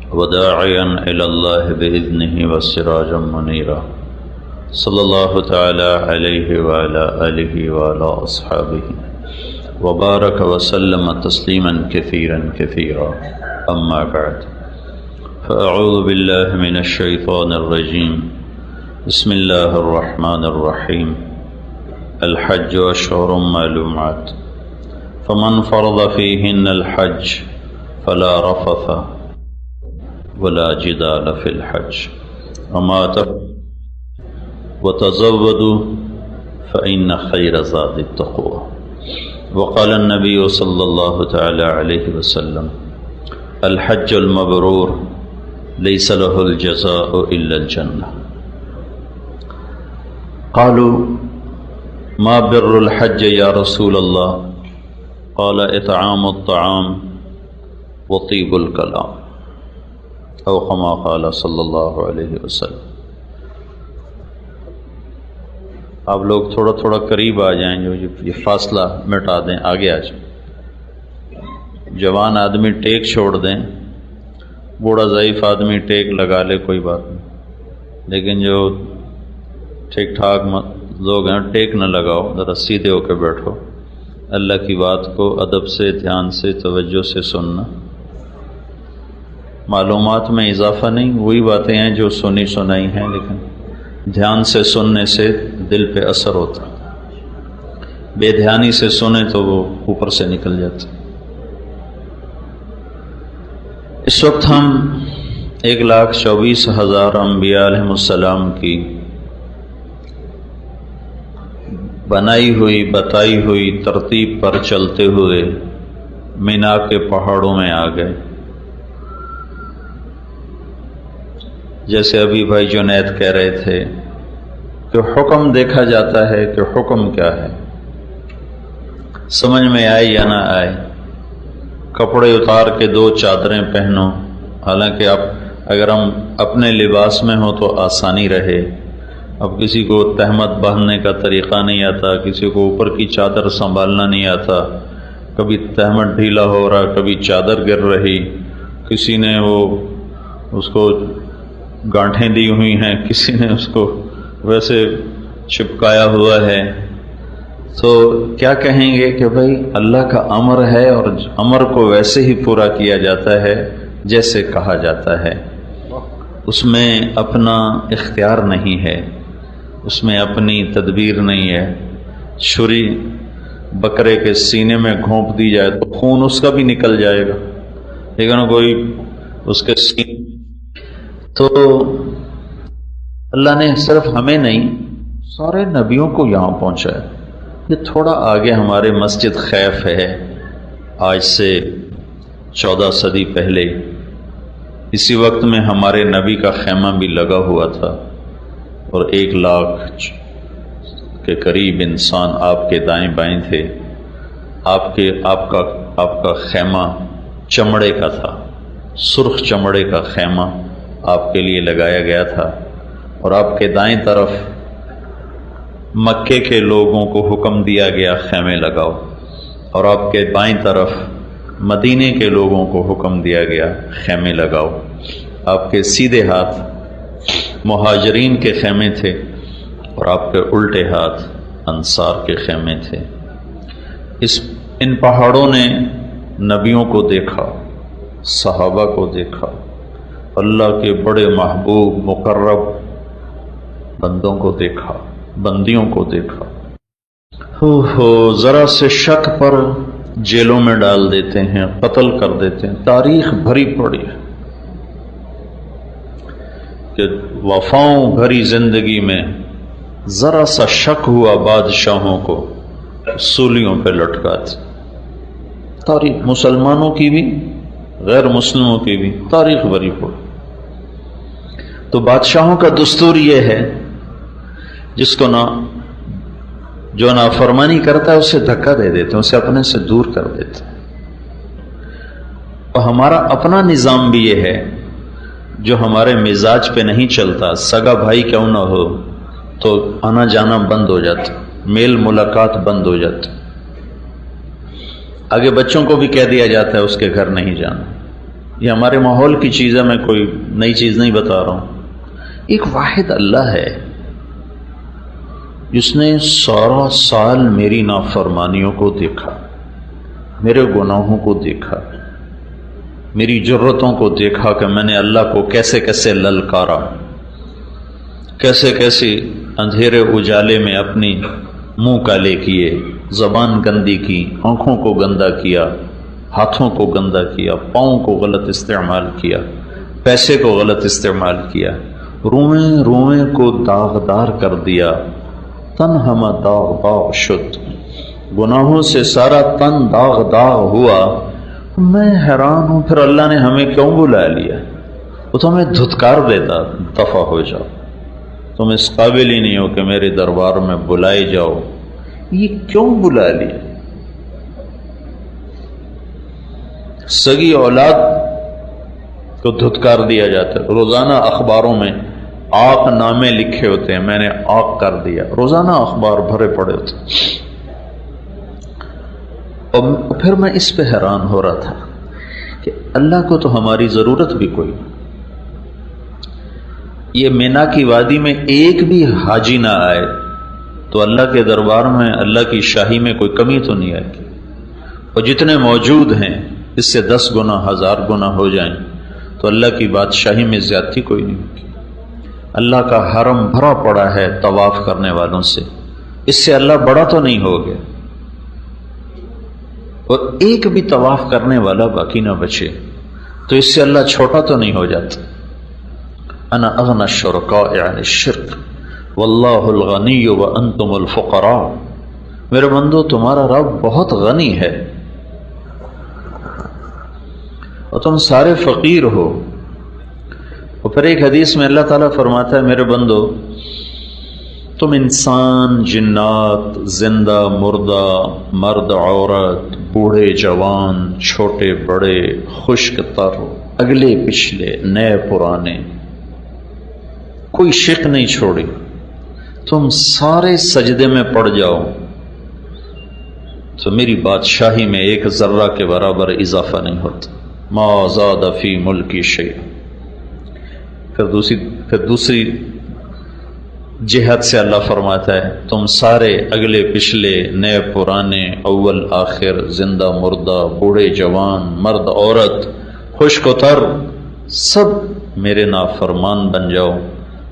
وداعيا إلى الله بإذنه وسراجا منيرا صلى الله تعالى عليه وعلى آله وعلى أصحابه وبارك وسلم تسليما كثيرا كثيرا أما بعد فأعوذ بالله من الشيطان الرجيم بسم الله الرحمن الرحيم الحج أشهر معلومات فمن فرض فيهن الحج فلا رفث ولا جدال في الحج وتزودوا فإن خير زاد التقوى وقال النبي صلى الله تعالى عليه وسلم الحج المبرور ليس له الجزاء إلا الجنة قالوا ما بر الحج يا رسول الله قال إطعام الطعام وطيب الكلام او كما قال صلی اللہ علیہ وسلم۔ آپ لوگ تھوڑا تھوڑا قریب آ جائیں، جو یہ فاصلہ مٹا دیں، آگے آ جائیں۔ جوان آدمی ٹیک چھوڑ دیں، بوڑھا ضعیف آدمی ٹیک لگا لے، کوئی بات نہیں، لیکن جو ٹھیک ٹھاک لوگ ہیں ٹیک نہ لگاؤ، ذرا سیدھے ہو کے بیٹھو، اللہ کی بات کو ادب سے، دھیان سے، توجہ سے سننا۔ معلومات میں اضافہ نہیں، وہی باتیں ہیں جو سنی سنائی ہیں، لیکن دھیان سے سننے سے دل پہ اثر ہوتا، بے دھیانی سے سنیں تو وہ اوپر سے نکل جاتا۔ اس وقت ہم 1,24,000 انبیاء علیہ السلام کی بنائی ہوئی بتائی ہوئی ترتیب پر چلتے ہوئے مینا کے پہاڑوں میں آ گئے۔ جیسے ابھی بھائی جنید کہہ رہے تھے کہ حکم دیکھا جاتا ہے کہ حکم کیا ہے، سمجھ میں آئے یا نہ آئے، کپڑے اتار کے 2 چادریں پہنو، حالانکہ اگر ہم اپنے لباس میں ہوں تو آسانی رہے۔ اب کسی کو تہمت باندھنے کا طریقہ نہیں آتا، کسی کو اوپر کی چادر سنبھالنا نہیں آتا، کبھی تہمت ڈھیلا ہو رہا، کبھی چادر گر رہی، کسی نے اس کو گانٹھیں دی ہوئی ہیں، کسی نے اس کو ویسے چپکایا ہوا ہے، تو کیا کہیں گے کہ بھائی اللہ کا امر ہے اور امر کو ویسے ہی پورا کیا جاتا ہے جیسے کہا جاتا ہے، اس میں اپنا اختیار نہیں ہے، اس میں اپنی تدبیر نہیں ہے۔ چھری بکرے کے سینے میں گھونپ دی جائے تو خون اس کا بھی نکل جائے گا، لیکن کوئی اس کے سینے، تو اللہ نے صرف ہمیں نہیں سارے نبیوں کو یہاں پہنچایا۔ یہ تھوڑا آگے ہمارے مسجد خیف ہے، آج سے 14 صدی پہلے اسی وقت میں ہمارے نبی کا خیمہ بھی لگا ہوا تھا، اور 1 لاکھ کے قریب انسان آپ کے دائیں بائیں تھے۔ آپ کا خیمہ چمڑے کا تھا، سرخ چمڑے کا خیمہ آپ کے لیے لگایا گیا تھا، اور آپ کے دائیں طرف مکے کے لوگوں کو حکم دیا گیا خیمے لگاؤ، اور آپ کے بائیں طرف مدینے کے لوگوں کو حکم دیا گیا خیمے لگاؤ۔ آپ کے سیدھے ہاتھ مہاجرین کے خیمے تھے، اور آپ کے الٹے ہاتھ انصار کے خیمے تھے۔ ان پہاڑوں نے نبیوں کو دیکھا، صحابہ کو دیکھا، اللہ کے بڑے محبوب مقرب بندوں کو دیکھا، بندیوں کو دیکھا۔ ذرا سے شک پر جیلوں میں ڈال دیتے ہیں، قتل کر دیتے ہیں۔ تاریخ بھری پڑی ہے کہ وفاؤں بھری زندگی میں ذرا سا شک ہوا بادشاہوں کو سولیوں پہ لٹکاتے۔ تاریخ مسلمانوں کی بھی غیر مسلموں کی بھی تاریخ بھری پڑی۔ تو بادشاہوں کا دستور یہ ہے جس کو جو نافرمانی کرتا ہے اسے دھکا دے دیتے ہیں، اسے اپنے سے دور کر دیتے ہیں۔ اور ہمارا اپنا نظام بھی یہ ہے جو ہمارے مزاج پہ نہیں چلتا، سگا بھائی کیوں نہ ہو تو آنا جانا بند ہو جاتا، میل ملاقات بند ہو جاتا، آگے بچوں کو بھی کہہ دیا جاتا ہے اس کے گھر نہیں جانا۔ یہ ہمارے ماحول کی چیز ہے، میں کوئی نئی چیز نہیں بتا رہا ہوں۔ ایک واحد اللہ ہے جس نے سارا سال میری نافرمانیوں کو دیکھا، میرے گناہوں کو دیکھا، میری جرتوں کو دیکھا کہ میں نے اللہ کو کیسے کیسے للکارا، کیسے کیسے اندھیرے اجالے میں اپنی منہ کالے کیے، زبان گندی کی، آنکھوں کو گندا کیا، ہاتھوں کو گندا کیا، پاؤں کو غلط استعمال کیا، پیسے کو غلط استعمال کیا، روئیں روئیں کو داغدار کر دیا، تن ہم داغ داغ شد، گناہوں سے سارا تن داغ داغ ہوا۔ میں حیران ہوں پھر اللہ نے ہمیں کیوں بلا لیا؟ وہ تو ہمیں دھتکار دیتا، دفع ہو جاؤ، تم اس قابل ہی نہیں ہو کہ میرے دربار میں بلائے جاؤ، یہ کیوں بلا لیا؟ سگی اولاد کو دھتکار دیا جاتا ہے، روزانہ اخباروں میں آق نامے لکھے ہوتے ہیں، میں نے آق کر دیا، روزانہ اخبار بھرے پڑے ہوتے ہیں۔ اور پھر میں اس پہ حیران ہو رہا تھا کہ اللہ کو تو ہماری ضرورت بھی کوئی نہیں، یہ مینا کی وادی میں ایک بھی حاجی نہ آئے تو اللہ کے دربار میں اللہ کی شاہی میں کوئی کمی تو نہیں آئے گی، اور جتنے موجود ہیں اس سے 10 گنا 1000 گنا ہو جائیں تو اللہ کی بادشاہی میں زیادتی کوئی نہیں ہوگی۔ اللہ کا حرم بھرا پڑا ہے طواف کرنے والوں سے، اس سے اللہ بڑا تو نہیں ہو گیا، اور ایک بھی طواف کرنے والا باقی نہ بچے تو اس سے اللہ چھوٹا تو نہیں ہو جاتا۔ انا اغنى الشركاء عن الشرك واللہ الغنی وانتم الفقراء، میرے بندو تمہارا رب بہت غنی ہے اور تم سارے فقیر ہو۔ اور پھر ایک حدیث میں اللہ تعالیٰ فرماتا ہے میرے بندو تم انسان، جنات، زندہ مردہ، مرد عورت، بوڑھے جوان، چھوٹے بڑے، خشک تر، اگلے پچھلے، نئے پرانے، کوئی شک نہیں چھوڑی، تم سارے سجدے میں پڑ جاؤ تو میری بادشاہی میں ایک ذرہ کے برابر اضافہ نہیں ہوتا۔ ما زاد فی ملکی شیء۔ پھر دوسری جہت سے اللہ فرماتا ہے تم سارے اگلے پچھلے، نئے پرانے، اول آخر، زندہ مردہ، بوڑھے جوان، مرد عورت، خشک و تر، سب میرے نافرمان بن جاؤ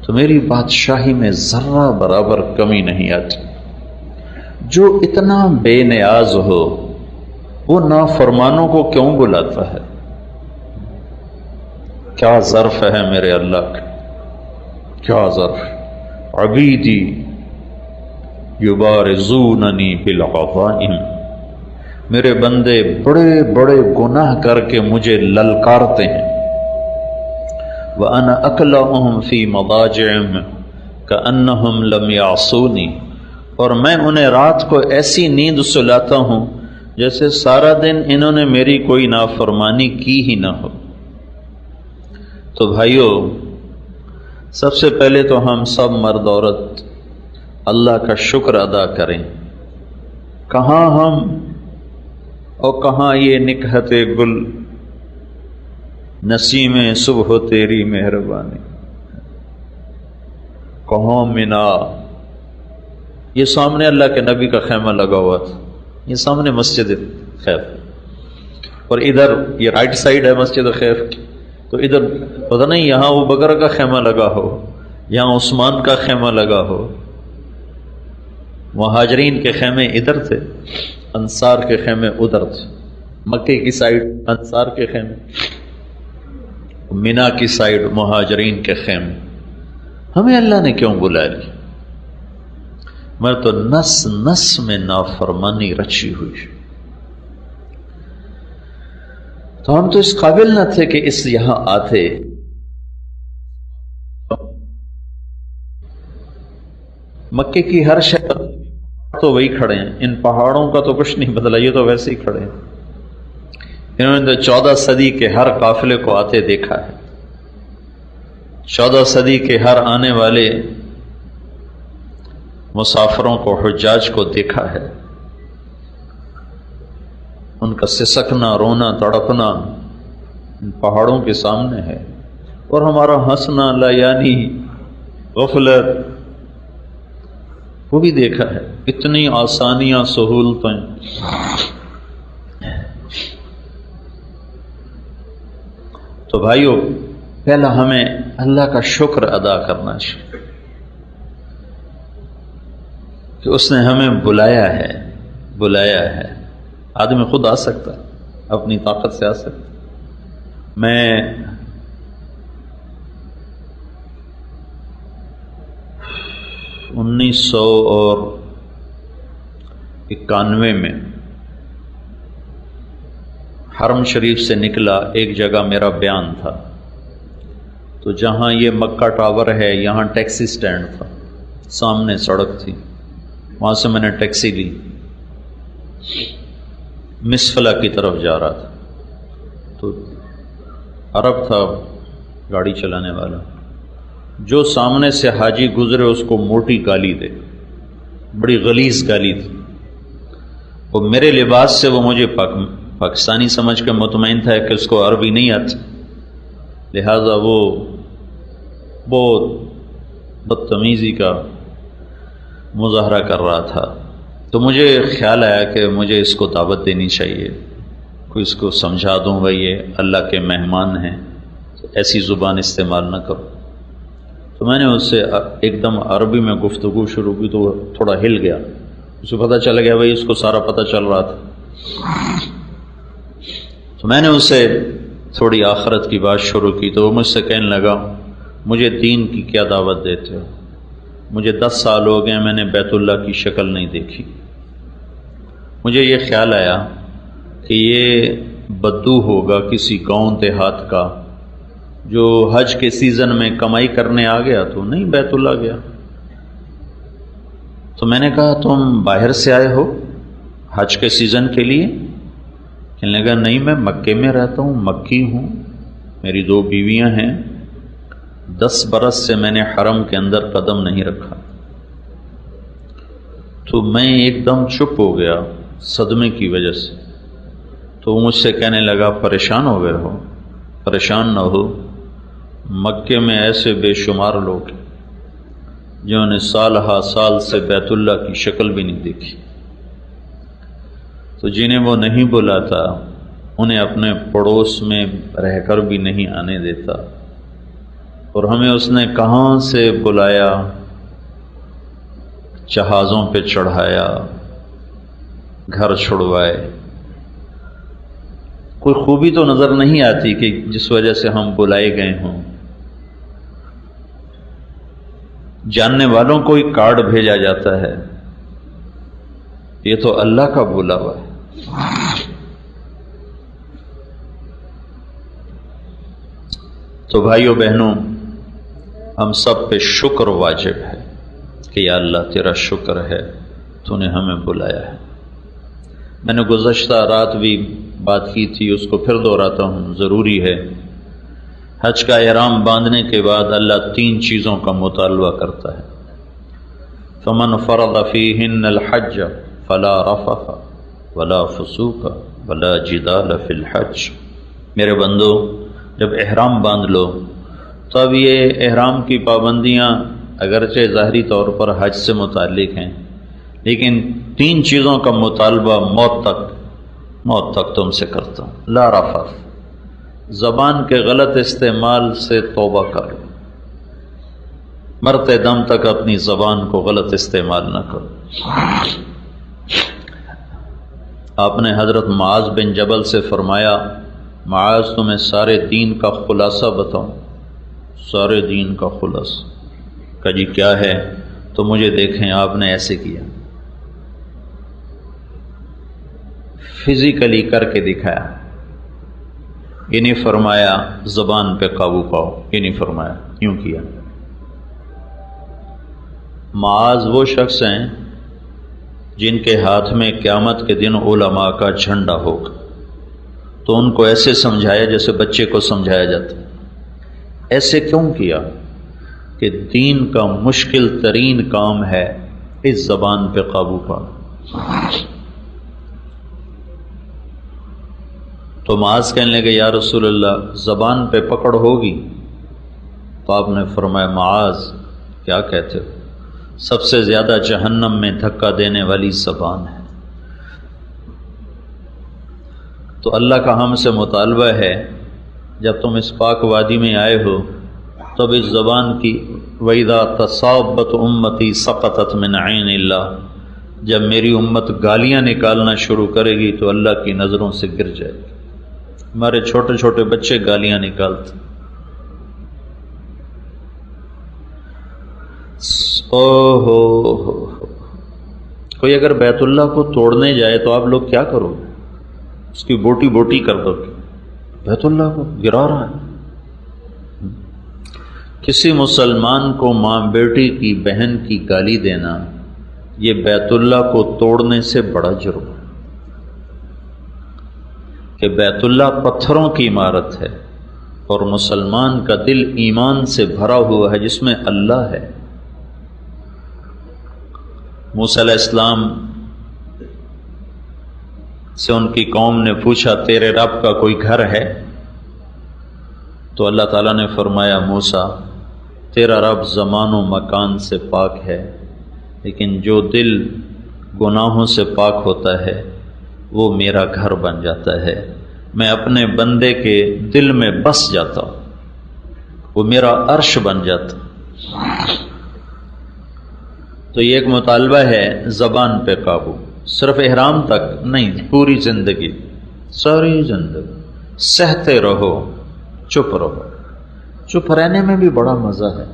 تو میری بادشاہی میں ذرہ برابر کمی نہیں آتی۔ جو اتنا بے نیاز ہو وہ نافرمانوں کو کیوں بلاتا ہے؟ کیا ظرف ہے میرے اللہ کا، کیا ظرف۔ عبیدی یبارزوننی بالعظائم، میرے بندے بڑے بڑے گناہ کر کے مجھے للکارتے ہیں۔ وَأَنَا أَكْلَأُهُمْ فِي مَضَاجِعِهِمْ كَأَنَّهُمْ لَمْ يَعْصُونِي، اور میں انہیں رات کو ایسی نیند سلاتا ہوں جیسے سارا دن انہوں نے میری کوئی نافرمانی کی ہی نہ ہو۔ تو بھائیو، سب سے پہلے تو ہم سب مرد عورت اللہ کا شکر ادا کریں۔ کہاں ہم اور کہاں یہ نکہت گل، نسیم صبح تیری مہربانی، کہاں منا۔ یہ سامنے اللہ کے نبی کا خیمہ لگا ہوا تھا، یہ سامنے مسجد خیف، اور ادھر یہ رائٹ سائڈ ہے مسجد خیف کی، تو ادھر پتہ نہیں یہاں ابو بکر کا خیمہ لگا ہو، یہاں عثمان کا خیمہ لگا ہو۔ مہاجرین کے خیمے ادھر تھے، انصار کے خیمے ادھر تھے، مکے کی سائیڈ انصار کے خیمے، مینا کی سائیڈ مہاجرین کے خیمے۔ ہمیں اللہ نے کیوں بلا لیا؟ میں تو نس نس میں نافرمانی رچی ہوئی، تو ہم تو اس قابل نہ تھے کہ اس یہاں آتے۔ مکے کی ہر شہر تو وہی کھڑے ہیں، ان پہاڑوں کا تو کچھ نہیں بدلا، یہ تو ویسے ہی کھڑے ہیں۔ انہوں نے تو 14 صدی کے ہر قافلے کو آتے دیکھا ہے، 14 صدی کے ہر آنے والے مسافروں کو، حجاج کو دیکھا ہے، ان کا سسکنا، رونا، تڑپنا، ان پہاڑوں کے سامنے ہے، اور ہمارا ہنسنا لیانی غفلت وہ بھی دیکھا ہے، اتنی آسانیاں سہولتیں۔ تو بھائیو، پہلا ہمیں اللہ کا شکر ادا کرنا چاہیے کہ اس نے ہمیں بلایا ہے۔ آدمی خود آ سکتا ہے، اپنی طاقت سے آ سکتا ہے۔ میں 1991 میں حرم شریف سے نکلا، ایک جگہ میرا بیان تھا، تو جہاں یہ مکہ ٹاور ہے یہاں ٹیکسی سٹینڈ تھا، سامنے سڑک تھی، وہاں سے میں نے ٹیکسی لی، مسفلہ کی طرف جا رہا تھا، تو عرب تھا گاڑی چلانے والا، جو سامنے سے حاجی گزرے اس کو موٹی گالی دے، بڑی غلیظ گالی تھی۔ وہ میرے لباس سے وہ مجھے پاکستانی سمجھ کے مطمئن تھا کہ اس کو عربی نہیں آتی، لہذا وہ بہت بدتمیزی کا مظاہرہ کر رہا تھا۔ تو مجھے خیال آیا کہ مجھے اس کو دعوت دینی چاہیے، کوئی اس کو سمجھا دوں بھائی یہ اللہ کے مہمان ہیں، ایسی زبان استعمال نہ کرو۔ تو میں نے اس سے ایک دم عربی میں گفتگو شروع کی، تو وہ تھوڑا ہل گیا، اسے پتہ چل گیا بھائی اس کو سارا پتہ چل رہا تھا۔ تو میں نے اس سے تھوڑی آخرت کی بات شروع کی، تو وہ مجھ سے کہنے لگا مجھے دین کی کیا دعوت دیتے ہو، مجھے 10 سال ہو گئے میں نے بیت اللہ کی شکل نہیں دیکھی۔ مجھے یہ خیال آیا کہ یہ بدو ہوگا کسی گاؤں دیہات کا جو حج کے سیزن میں کمائی کرنے آ گیا، تو نہیں بیت اللہ گیا۔ تو میں نے کہا تم باہر سے آئے ہو حج کے سیزن کے لیے؟ کہنے لگا نہیں، میں مکے میں رہتا ہوں، مکی ہوں، میری 2 بیویاں ہیں، 10 برس سے میں نے حرم کے اندر قدم نہیں رکھا۔ تو میں ایک دم چپ ہو گیا صدمے کی وجہ سے۔ تو وہ مجھ سے کہنے لگا پریشان ہو گئے ہو؟ پریشان نہ ہو، مکے میں ایسے بے شمار لوگ ہیں جنہوں نے سال ہا سال سے بیت اللہ کی شکل بھی نہیں دیکھی، تو جنہیں وہ نہیں بلاتا انہیں اپنے پڑوس میں رہ کر بھی نہیں آنے دیتا، اور ہمیں اس نے کہاں سے بلایا، جہازوں پہ چڑھایا، گھر چھڑوائے۔ کوئی خوبی تو نظر نہیں آتی کہ جس وجہ سے ہم بلائے گئے ہوں۔ جاننے والوں کو ہی کارڈ بھیجا جاتا ہے، یہ تو اللہ کا بلاوا ہے۔ تو بھائیوں بہنوں، ہم سب پہ شکر واجب ہے کہ یا اللہ تیرا شکر ہے تو نے ہمیں بلایا ہے۔ میں نے گزشتہ رات بھی بات کی تھی، اس کو پھر دہراتا ہوں، ضروری ہے۔ حج کا احرام باندھنے کے بعد اللہ 3 چیزوں کا مطالبہ کرتا ہے۔ فمن فرض فیہن الحج فلا رفث ولا فسوق ولا جدال فی الحج۔ میرے بندو، جب احرام باندھ لو تو اب یہ احرام کی پابندیاں اگرچہ ظاہری طور پر حج سے متعلق ہیں، لیکن 3 چیزوں کا مطالبہ موت تک تم سے کرتا ہوں۔ لا رفث، زبان کے غلط استعمال سے توبہ کر لو، مرتے دم تک اپنی زبان کو غلط استعمال نہ کرو۔ آپ نے حضرت معاذ بن جبل سے فرمایا معاذ تمہیں سارے دین کا خلاصہ بتاؤں؟ سارے دین کا خلاصہ؟ کہا جی کیا ہے؟ تو مجھے دیکھیں آپ نے ایسے کیا، فزیکلی کر کے دکھایا، یہ نہیں فرمایا زبان پہ قابو پاؤ، یہ نہیں فرمایا، یوں کیا۔ معاذ وہ شخص ہیں جن کے ہاتھ میں قیامت کے دن علماء کا جھنڈا ہوگا، تو ان کو ایسے سمجھایا جیسے بچے کو سمجھایا جاتا۔ ایسے کیوں کیا؟ کہ دین کا مشکل ترین کام ہے اس زبان پہ قابو پانا۔ تو معاذ کہنے لگے یا رسول اللہ زبان پہ پکڑ ہوگی؟ تو آپ نے فرمایا معاذ کیا کہتے ہو، سب سے زیادہ جہنم میں دھکا دینے والی زبان ہے۔ تو اللہ کا ہم سے مطالبہ ہے جب تم اس پاک وادی میں آئے ہو تب اس زبان کی وَإِذَا تَصَابَتْ أُمَّتِي سَقَطَتْ مِنْ عَيْنِ اللَّهِ، جب میری امت گالیاں نکالنا شروع کرے گی تو اللہ کی نظروں سے گر جائے گی۔ ہمارے چھوٹے چھوٹے بچے گالیاں نکالتے، کوئی اگر بیت اللہ کو توڑنے جائے تو آپ لوگ کیا کرو گے؟ اس کی بوٹی بوٹی کر دو گے، بیت اللہ کو گرا رہا ہے۔ کسی مسلمان کو ماں بیٹی کی بہن کی گالی دینا یہ بیت اللہ کو توڑنے سے بڑا جرم ہے، کہ بیت اللہ پتھروں کی عمارت ہے اور مسلمان کا دل ایمان سے بھرا ہوا ہے جس میں اللہ ہے۔ موسیٰ علیہ السلام سے ان کی قوم نے پوچھا تیرے رب کا کوئی گھر ہے؟ تو اللہ تعالیٰ نے فرمایا موسیٰ تیرا رب زمان و مکان سے پاک ہے، لیکن جو دل گناہوں سے پاک ہوتا ہے وہ میرا گھر بن جاتا ہے، میں اپنے بندے کے دل میں بس جاتا ہوں، وہ میرا عرش بن جاتا۔ تو یہ ایک مطالبہ ہے زبان پہ قابو، صرف احرام تک نہیں، پوری زندگی، ساری زندگی سہتے رہو، چپ رہو۔ چپ رہنے میں بھی بڑا مزہ ہے،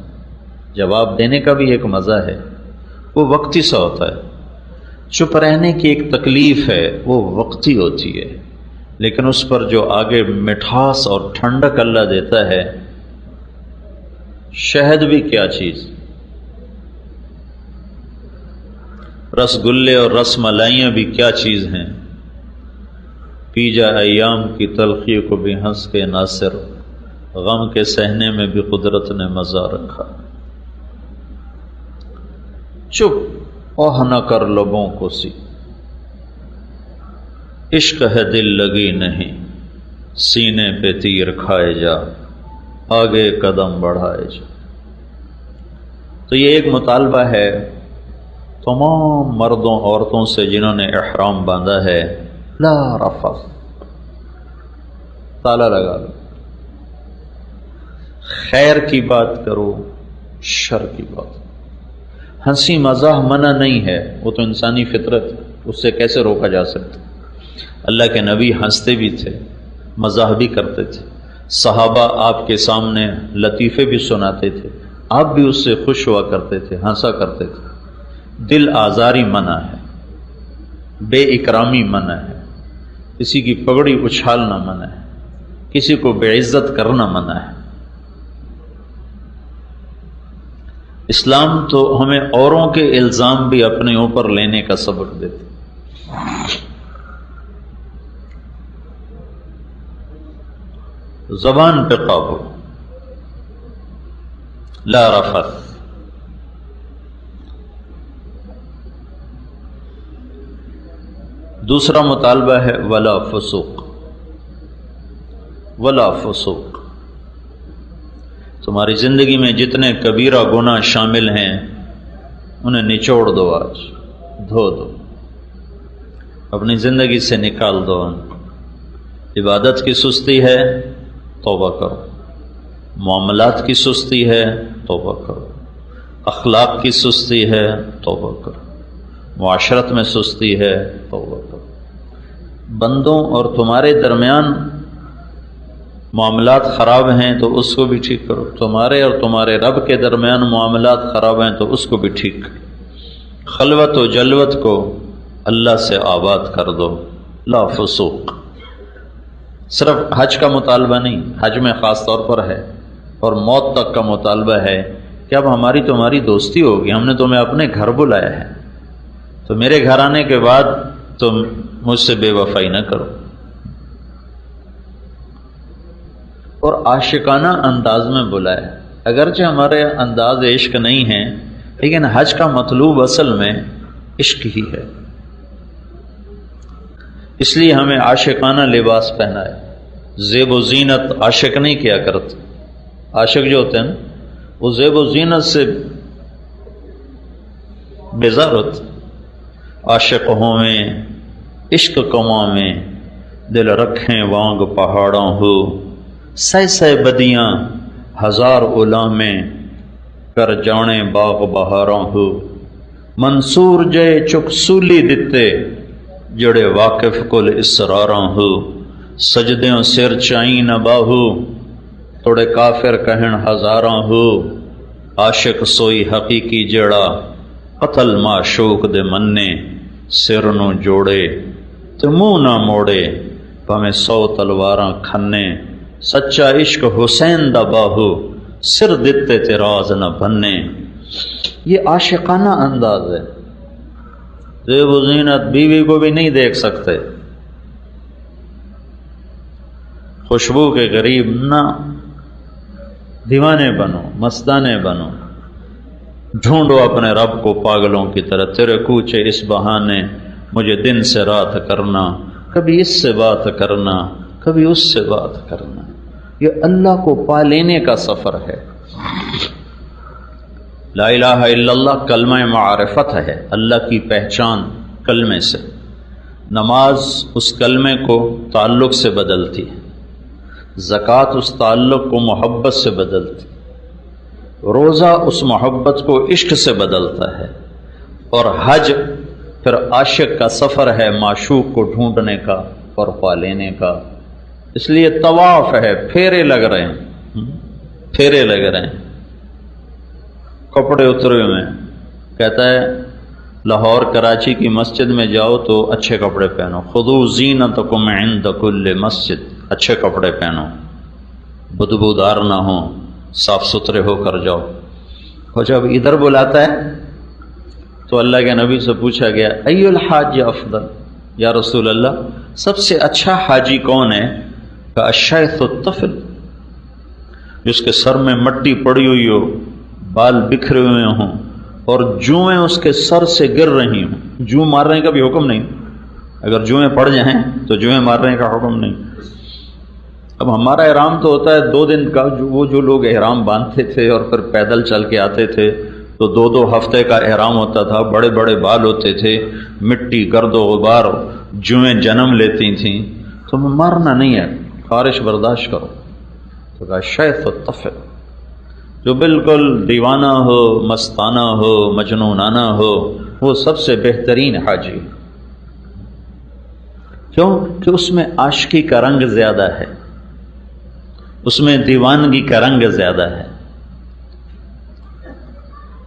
جواب دینے کا بھی ایک مزہ ہے، وہ وقتی سا ہوتا ہے۔ چپ رہنے کی ایک تکلیف ہے، وہ وقتی ہوتی ہے، لیکن اس پر جو آگے مٹھاس اور ٹھنڈک اللہ دیتا ہے، شہد بھی کیا چیز، رس گلے اور رس ملائیاں بھی کیا چیز ہیں، پی جا ایام کی تلخی کو بھی ہنس کے ناصر، غم کے سہنے میں بھی قدرت نے مزہ رکھا۔ چپ اوہ نہ کر لبوں کو سی، عشق ہے دل لگی نہیں، سینے پہ تیر کھائے جا، آگے قدم بڑھائے جا۔ تو یہ ایک مطالبہ ہے تمام مردوں عورتوں سے جنہوں نے احرام باندھا ہے، لا رفث، تالا لگا دو، خیر کی بات کرو، شر کی بات۔ ہنسی مزاح منع نہیں ہے، وہ تو انسانی فطرت ہے، اس سے کیسے روکا جا سکتا۔ اللہ کے نبی ہنستے بھی تھے، مزاح بھی کرتے تھے، صحابہ آپ کے سامنے لطیفے بھی سناتے تھے، آپ بھی اس سے خوش ہوا کرتے تھے، ہنسا کرتے تھے۔ دل آزاری منع ہے، بے اکرامی منع ہے، کسی کی پگڑی اچھالنا منع ہے، کسی کو بے عزت کرنا منع ہے۔ اسلام تو ہمیں اوروں کے الزام بھی اپنے اوپر لینے کا سبق دیتے۔ زبان پہ قابو، لا رفث۔ دوسرا مطالبہ ہے ولا فسوق، ولا فسوق۔ تمہاری زندگی میں جتنے کبیرہ گناہ شامل ہیں انہیں نچوڑ دو، آج دھو دو، اپنی زندگی سے نکال دو۔ عبادت کی سستی ہے، توبہ کرو۔ معاملات کی سستی ہے، توبہ کرو۔ اخلاق کی سستی ہے، توبہ کرو۔ معاشرت میں سستی ہے، توبہ کرو۔ بندوں اور تمہارے درمیان معاملات خراب ہیں تو اس کو بھی ٹھیک کرو، تمہارے اور تمہارے رب کے درمیان معاملات خراب ہیں تو اس کو بھی ٹھیک کرو۔ خلوت و جلوت کو اللہ سے آباد کر دو، لا فسوق۔ صرف حج کا مطالبہ نہیں، حج میں خاص طور پر ہے، اور موت تک کا مطالبہ ہے کہ اب ہماری تمہاری دوستی ہوگی، ہم نے تمہیں اپنے گھر بلایا ہے، تو میرے گھر آنے کے بعد تم مجھ سے بے وفائی نہ کرو۔ اور عاشقانہ انداز میں بلایا، اگرچہ ہمارے انداز عشق نہیں ہیں، لیکن حج کا مطلوب اصل میں عشق ہی ہے۔ اس لیے ہمیں عاشقانہ لباس پہنا ہے. زیب و زینت عاشق نہیں کیا کرتے. عاشق جو ہوتے ہیں نا وہ زیب و زینت سے بیزار ہوتے. عاشق ہویں عشق کماویں دل رکھیں وانگ پہاڑوں ہو. سہ سہ بدیاں ہزار غلامیں کر جانے باغ بہاروں ہو. منصور جے چک سولی دتے جڑے واقف کل اسراراں ہو. سجدیوں سر چائیں نہ باہو توڑے کافر کہن ہزاراں ہو. عاشق سوئی حقیقی جڑا قتل معشوق دے مننے. سر نو جوڑے تے منہ نہ موڑے بھویں 100 تلواراں کھنے. سچا عشق حسین دا باہو سر دتے تے راز نہ بننے. یہ عاشقانہ انداز ہے. زیب و زینت بیوی کو بھی نہیں دیکھ سکتے. خوشبو کے قریب نہ دیوانے بنو مستانے بنو. ڈھونڈو اپنے رب کو پاگلوں کی طرح. تیرے کوچے اس بہانے مجھے دن سے رات کرنا. کبھی اس سے بات کرنا کبھی اس سے بات کرنا. یہ اللہ کو پا لینے کا سفر ہے. لا الہ الا اللہ کلمہ معرفت ہے. اللہ کی پہچان کلمے سے. نماز اس کلمے کو تعلق سے بدلتی ہے. زکوٰۃ اس تعلق کو محبت سے بدلتی. روزہ اس محبت کو عشق سے بدلتا ہے. اور حج پھر عاشق کا سفر ہے معشوق کو ڈھونڈنے کا اور پا لینے کا. اس لیے طواف ہے. پھیرے لگ رہے ہیں پھیرے لگ رہے ہیں. کپڑے اترے ہوئے ہیں. کہتا ہے لاہور کراچی کی مسجد میں جاؤ تو اچھے کپڑے پہنو. خذوا زینتکم عند کل مسجد. اچھے کپڑے پہنو بدبودار نہ ہوں صاف ستھرے ہو کر جاؤ. اور جب ادھر بلاتا ہے تو اللہ کے نبی سے پوچھا گیا ای الحاج افضل. یا رسول اللہ سب سے اچھا حاجی کون ہے؟ کہ الشیخ الطفل جس کے سر میں مٹی پڑی ہوئی ہو بال بکھرے ہوئے ہوں اور جوئیں اس کے سر سے گر رہی ہوں. جوں مارنے کا بھی حکم نہیں. اگر جوئیں پڑ جائیں تو جوئیں مارنے کا حکم نہیں. اب ہمارا احرام تو ہوتا ہے 2 دن کا. وہ جو لوگ احرام باندھتے تھے اور پھر پیدل چل کے آتے تھے تو 2 ہفتے کا احرام ہوتا تھا. بڑے بڑے بال ہوتے تھے. مٹی گرد و غبار جوئیں جنم لیتی تھیں. تو مارنا نہیں ہے خارش برداشت کرو. تو کہا شیخ الطفل جو بالکل دیوانہ ہو مستانہ ہو مجنونانہ ہو وہ سب سے بہترین حاجی. کیوں کہ اس میں عاشقی کا رنگ زیادہ ہے. اس میں دیوانگی کا رنگ زیادہ ہے.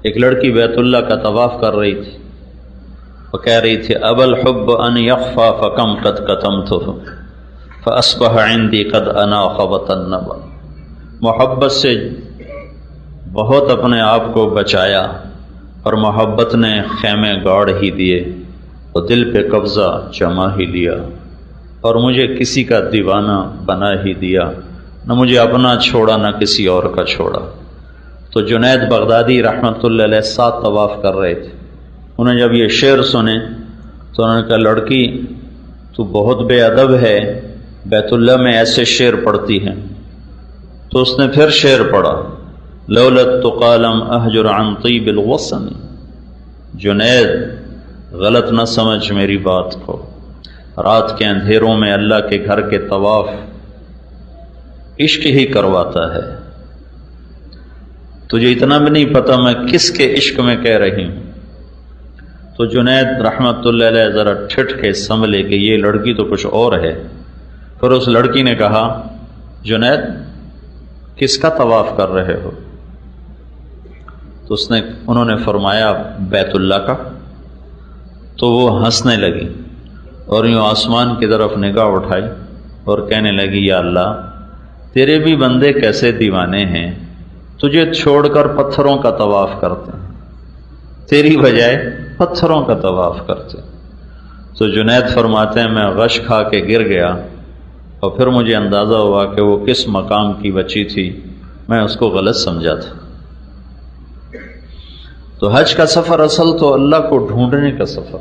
ایک لڑکی بیت اللہ کا طواف کر رہی تھی. وہ کہہ رہی تھی اب الحب ان یخفى فکم قد کتمته فاصبح عندي قد اناخ وطنبا. محبت سے بہت اپنے آپ کو بچایا اور محبت نے خیمے گاڑ ہی دیے اور دل پہ قبضہ جما ہی لیا اور مجھے کسی کا دیوانہ بنا ہی دیا. نہ مجھے اپنا چھوڑا نہ کسی اور کا چھوڑا. تو جنید بغدادی رحمۃ اللہ علیہ 7 طواف کر رہے تھے. انہیں جب یہ شعر سنے تو انہوں نے کہا لڑکی تو بہت بے ادب ہے. بیت اللہ میں ایسے شعر پڑھتی ہیں. تو اس نے پھر شعر پڑھا لولت تقالم احجر عن طیب الوسن. جنید غلط نہ سمجھ میری بات کو. رات کے اندھیروں میں اللہ کے گھر کے طواف عشق ہی کرواتا ہے. تجھے اتنا بھی نہیں پتہ میں کس کے عشق میں کہہ رہی ہوں. تو جنید رحمت اللہ علیہ ذرا ٹھٹ کے سنبھلے کہ یہ لڑکی تو کچھ اور ہے. پھر اس لڑکی نے کہا جنید کس کا طواف کر رہے ہو؟ تو انہوں نے فرمایا بیت اللہ کا. تو وہ ہنسنے لگی اور یوں آسمان کی طرف نگاہ اٹھائی اور کہنے لگی یا اللہ تیرے بھی بندے کیسے دیوانے ہیں. تجھے چھوڑ کر پتھروں کا طواف کرتے ہیں. تیری بجائے پتھروں کا طواف کرتے. تو جنید فرماتے ہیں میں غش کھا کے گر گیا اور پھر مجھے اندازہ ہوا کہ وہ کس مقام کی بچی تھی. میں اس کو غلط سمجھا تھا. تو حج کا سفر اصل تو اللہ کو ڈھونڈنے کا سفر.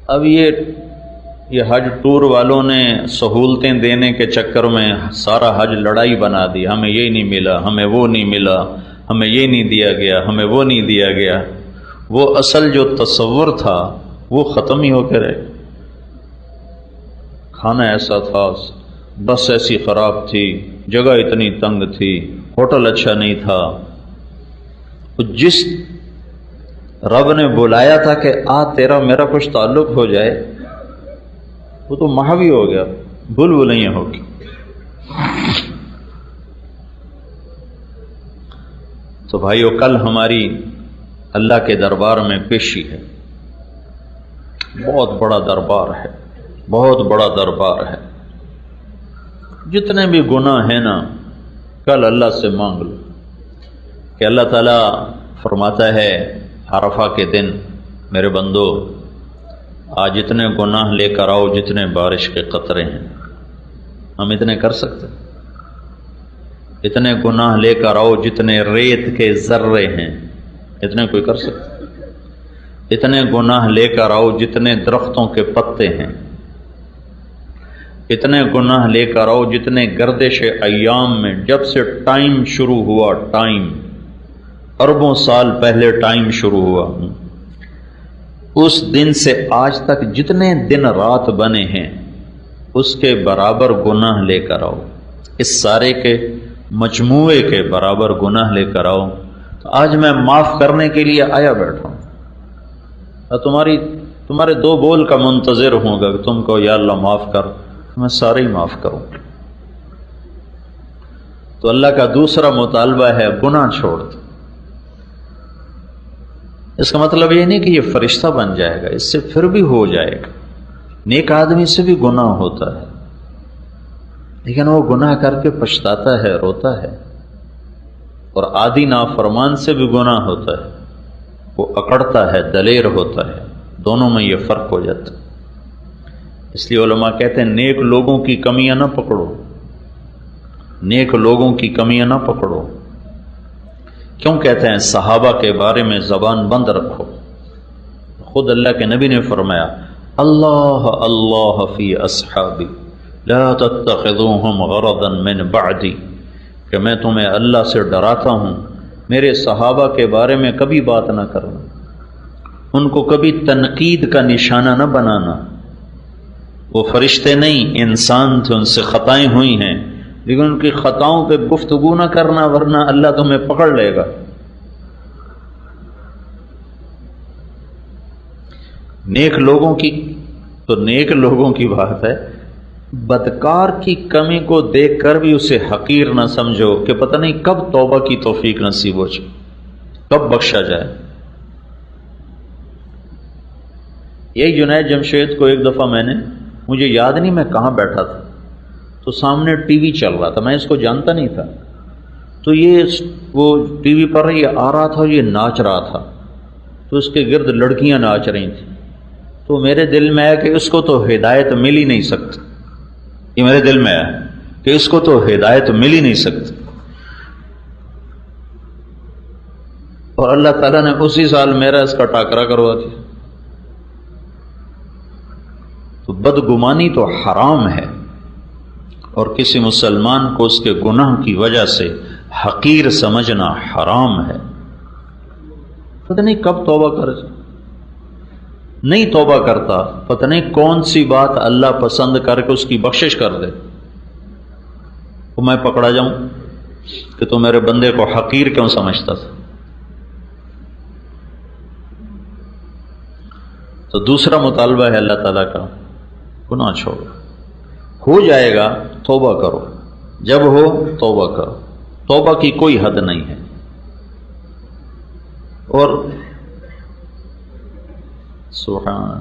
اب یہ حج ٹور والوں نے سہولتیں دینے کے چکر میں سارا حج لڑائی بنا دی، ہمیں یہ نہیں ملا، ہمیں وہ نہیں ملا، ہمیں یہ نہیں دیا گیا، ہمیں وہ نہیں دیا گیا۔ وہ اصل جو تصور تھا وہ ختم ہی ہو کے رہے۔ کھانا ایسا تھا، بس ایسی خراب تھی، جگہ اتنی تنگ تھی، ہوٹل اچھا نہیں تھا۔ جس رب نے بلایا تھا کہ تیرا میرا کچھ تعلق ہو جائے، وہ تو محوی ہو گیا، بلبلیاں ہو گئی۔ تو بھائیو، کل ہماری اللہ کے دربار میں پیشی ہے، بہت بڑا دربار ہے، بہت بڑا دربار ہے۔ جتنے بھی گناہ ہیں نا، کل اللہ سے مانگ لو کہ اللہ تعالیٰ فرماتا ہے عرفہ کے دن، میرے بندو آج اتنے گناہ لے کر آؤ جتنے بارش کے قطرے ہیں۔ ہم اتنے کر سکتے؟ اتنے گناہ لے کر آؤ جتنے ریت کے ذرے ہیں، اتنے کوئی کر سکتے؟ اتنے گناہ لے کر آؤ جتنے درختوں کے پتے ہیں، اتنے گناہ لے کر آؤ جتنے گردش ایام میں، جب سے ٹائم شروع ہوا، ٹائم اربوں سال پہلے ٹائم شروع ہوا، اس دن سے آج تک جتنے دن رات بنے ہیں اس کے برابر گناہ لے کر آؤ، اس سارے کے مجموعے کے برابر گناہ لے کر آؤ۔ تو آج میں معاف کرنے کے لیے آیا بیٹھا ہوں، اور تمہارے دو بول کا منتظر ہوں گا کہ تم کو یا اللہ معاف کر، میں سارے ہی معاف کروں۔ تو اللہ کا دوسرا مطالبہ ہے گناہ چھوڑ دو۔ اس کا مطلب یہ نہیں کہ یہ فرشتہ بن جائے گا، اس سے پھر بھی ہو جائے گا۔ نیک آدمی سے بھی گناہ ہوتا ہے، لیکن وہ گناہ کر کے پچھتاتا ہے، روتا ہے۔ اور عادی نافرمان سے بھی گناہ ہوتا ہے، وہ اکڑتا ہے، دلیر ہوتا ہے، دونوں میں یہ فرق ہو جاتا ہے۔ اس لیے علماء کہتے ہیں نیک لوگوں کی کمیاں نہ پکڑو، نیک لوگوں کی کمیاں نہ پکڑو۔ کیوں کہتے ہیں؟ صحابہ کے بارے میں زبان بند رکھو۔ خود اللہ کے نبی نے فرمایا، اللہ اللہ فی اصحابی لا تتخذوہم غرضا من بعدی، کہ میں تمہیں اللہ سے ڈراتا ہوں، میرے صحابہ کے بارے میں کبھی بات نہ کرنا، ان کو کبھی تنقید کا نشانہ نہ بنانا۔ وہ فرشتے نہیں، انسان تھے، ان سے خطائیں ہوئی ہیں، لیکن ان کی خطاؤں پہ گفتگو نہ کرنا، ورنہ اللہ تمہیں پکڑ لے گا۔ نیک لوگوں کی بات ہے، بدکار کی کمی کو دیکھ کر بھی اسے حقیر نہ سمجھو کہ پتہ نہیں کب توبہ کی توفیق نصیب ہو جائے، کب بخشا جائے۔ یہی جنید جمشید کو ایک دفعہ مجھے یاد نہیں میں کہاں بیٹھا تھا، تو سامنے ٹی وی چل رہا تھا، میں اس کو جانتا نہیں تھا، تو وہ ٹی وی پر یہ آ رہا تھا، یہ ناچ رہا تھا، تو اس کے گرد لڑکیاں ناچ رہی تھیں۔ تو میرے دل میں آیا کہ اس کو تو ہدایت مل ہی نہیں سکتی، یہ میرے دل میں آیا کہ اس کو تو ہدایت مل ہی نہیں سکتی۔ اور اللہ تعالیٰ نے اسی سال میرا اس کا ٹاکرا کروا دیا۔ تو بدگمانی تو حرام ہے، اور کسی مسلمان کو اس کے گناہ کی وجہ سے حقیر سمجھنا حرام ہے۔ پتہ نہیں کب توبہ کرے، نہیں توبہ کرتا، پتہ نہیں کون سی بات اللہ پسند کر کے اس کی بخشش کر دے، تو میں پکڑا جاؤں کہ تو میرے بندے کو حقیر کیوں سمجھتا تھا۔ تو دوسرا مطالبہ ہے اللہ تعالیٰ کا، گناہ چھوڑو، ہو جائے گا توبہ کرو، جب ہو توبہ کرو، توبہ کی کوئی حد نہیں ہے۔ اور سبحان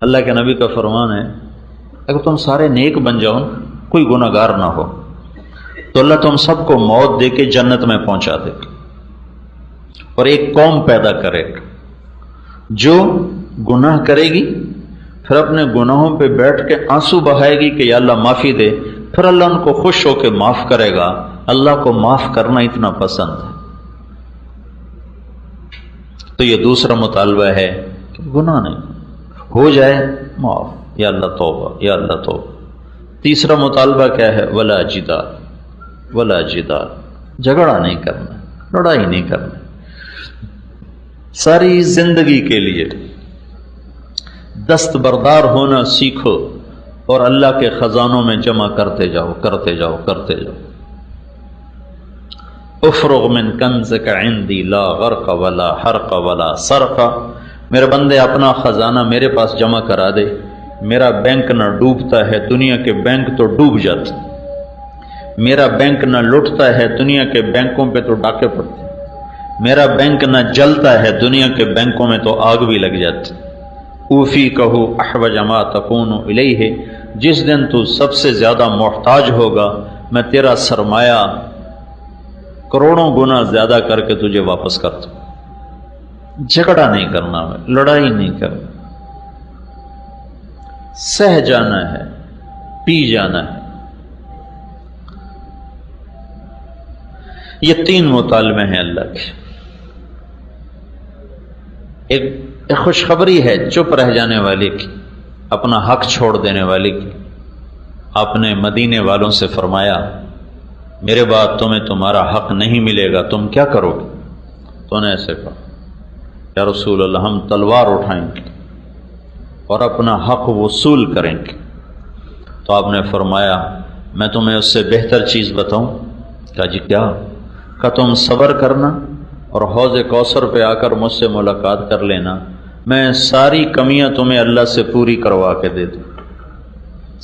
اللہ کے نبی کا فرمان ہے، اگر تم سارے نیک بن جاؤ، کوئی گناہ گار نہ ہو، تو اللہ تم سب کو موت دے کے جنت میں پہنچا دے گا، اور ایک قوم پیدا کرے گا جو گناہ کرے گی، پھر اپنے گناہوں پہ بیٹھ کے آنسو بہائے گی کہ یا اللہ معافی دے، پھر اللہ ان کو خوش ہو کے معاف کرے گا۔ اللہ کو معاف کرنا اتنا پسند ہے۔ تو یہ دوسرا مطالبہ ہے کہ گناہ نہیں ہو جائے معاف، یا اللہ توبہ، یا اللہ توبہ۔ تیسرا مطالبہ کیا ہے؟ ولا جدال، ولا جدال، جھگڑا نہیں کرنا، لڑائی نہیں کرنا۔ ساری زندگی کے لیے دستبردار ہونا سیکھو اور اللہ کے خزانوں میں جمع کرتے جاؤ، کرتے جاؤ، کرتے جاؤ۔ افرغ من کنزک عندی لا غرق ولا حرق ولا سرق، میرے بندے اپنا خزانہ میرے پاس جمع کرا دے، میرا بینک نہ ڈوبتا ہے، دنیا کے بینک تو ڈوب جاتے، میرا بینک نہ لٹتا ہے، دنیا کے بینکوں پہ تو ڈاکے پڑتے، میرا بینک نہ جلتا ہے، دنیا کے بینکوں میں تو آگ بھی لگ جاتی۔ اوفی کہو احوج ما تکون الیہ، جس دن تو سب سے زیادہ محتاج ہوگا میں تیرا سرمایہ کروڑوں گنا زیادہ کر کے تجھے واپس کرتا ہوں۔ جھگڑا نہیں کرنا ہے، لڑائی نہیں کرنا، سہ جانا ہے، پی جانا ہے۔ یہ تین مطالبے ہیں اللہ کے۔ ایک خوشخبری ہے چپ رہ جانے والے کی، اپنا حق چھوڑ دینے والے کی۔ آپ نے مدینے والوں سے فرمایا میرے بعد تمہیں تمہارا حق نہیں ملے گا، تم کیا کرو گے؟ تو نے ایسے کہا یا رسول اللہ ہم تلوار اٹھائیں گے اور اپنا حق وصول کریں گے۔ تو آپ نے فرمایا میں تمہیں اس سے بہتر چیز بتاؤں؟ کہا جی کیا؟ کہ تم صبر کرنا اور حوض کوثر پہ آ کر مجھ سے ملاقات کر لینا، میں ساری کمیاں تمہیں اللہ سے پوری کروا کے دے دوں،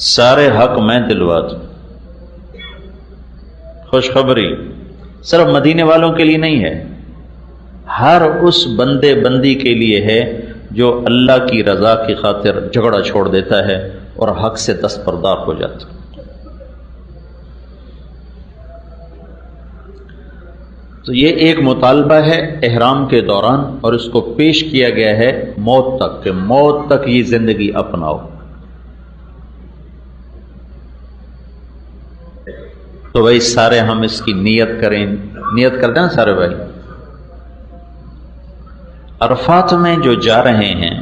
سارے حق میں دلوا دوں۔ خوشخبری صرف مدینے والوں کے لیے نہیں ہے، ہر اس بندے بندی کے لیے ہے جو اللہ کی رضا کی خاطر جھگڑا چھوڑ دیتا ہے اور حق سے دستبردار ہو جاتا ہے۔ تو یہ ایک مطالبہ ہے احرام کے دوران، اور اس کو پیش کیا گیا ہے موت تک، کہ موت تک یہ زندگی اپناؤ۔ تو بھائی سارے ہم اس کی نیت کریں، نیت کرتے ہیں سارے بھائی۔ عرفات میں جو جا رہے ہیں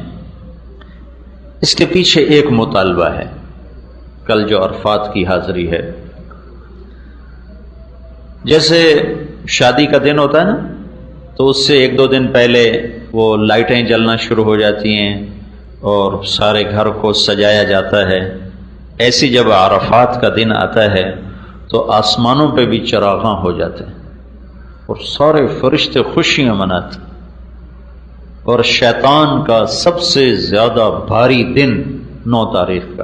اس کے پیچھے ایک مطالبہ ہے، کل جو عرفات کی حاضری ہے، جیسے شادی کا دن ہوتا ہے نا، تو اس سے ایک دو دن پہلے وہ لائٹیں جلنا شروع ہو جاتی ہیں اور سارے گھر کو سجایا جاتا ہے۔ ایسی جب عرفات کا دن آتا ہے تو آسمانوں پہ بھی چراغاں ہو جاتے ہیں اور سارے فرشتے خوشیاں مناتے ہیں، اور شیطان کا سب سے زیادہ بھاری دن 9 تاریخ کا۔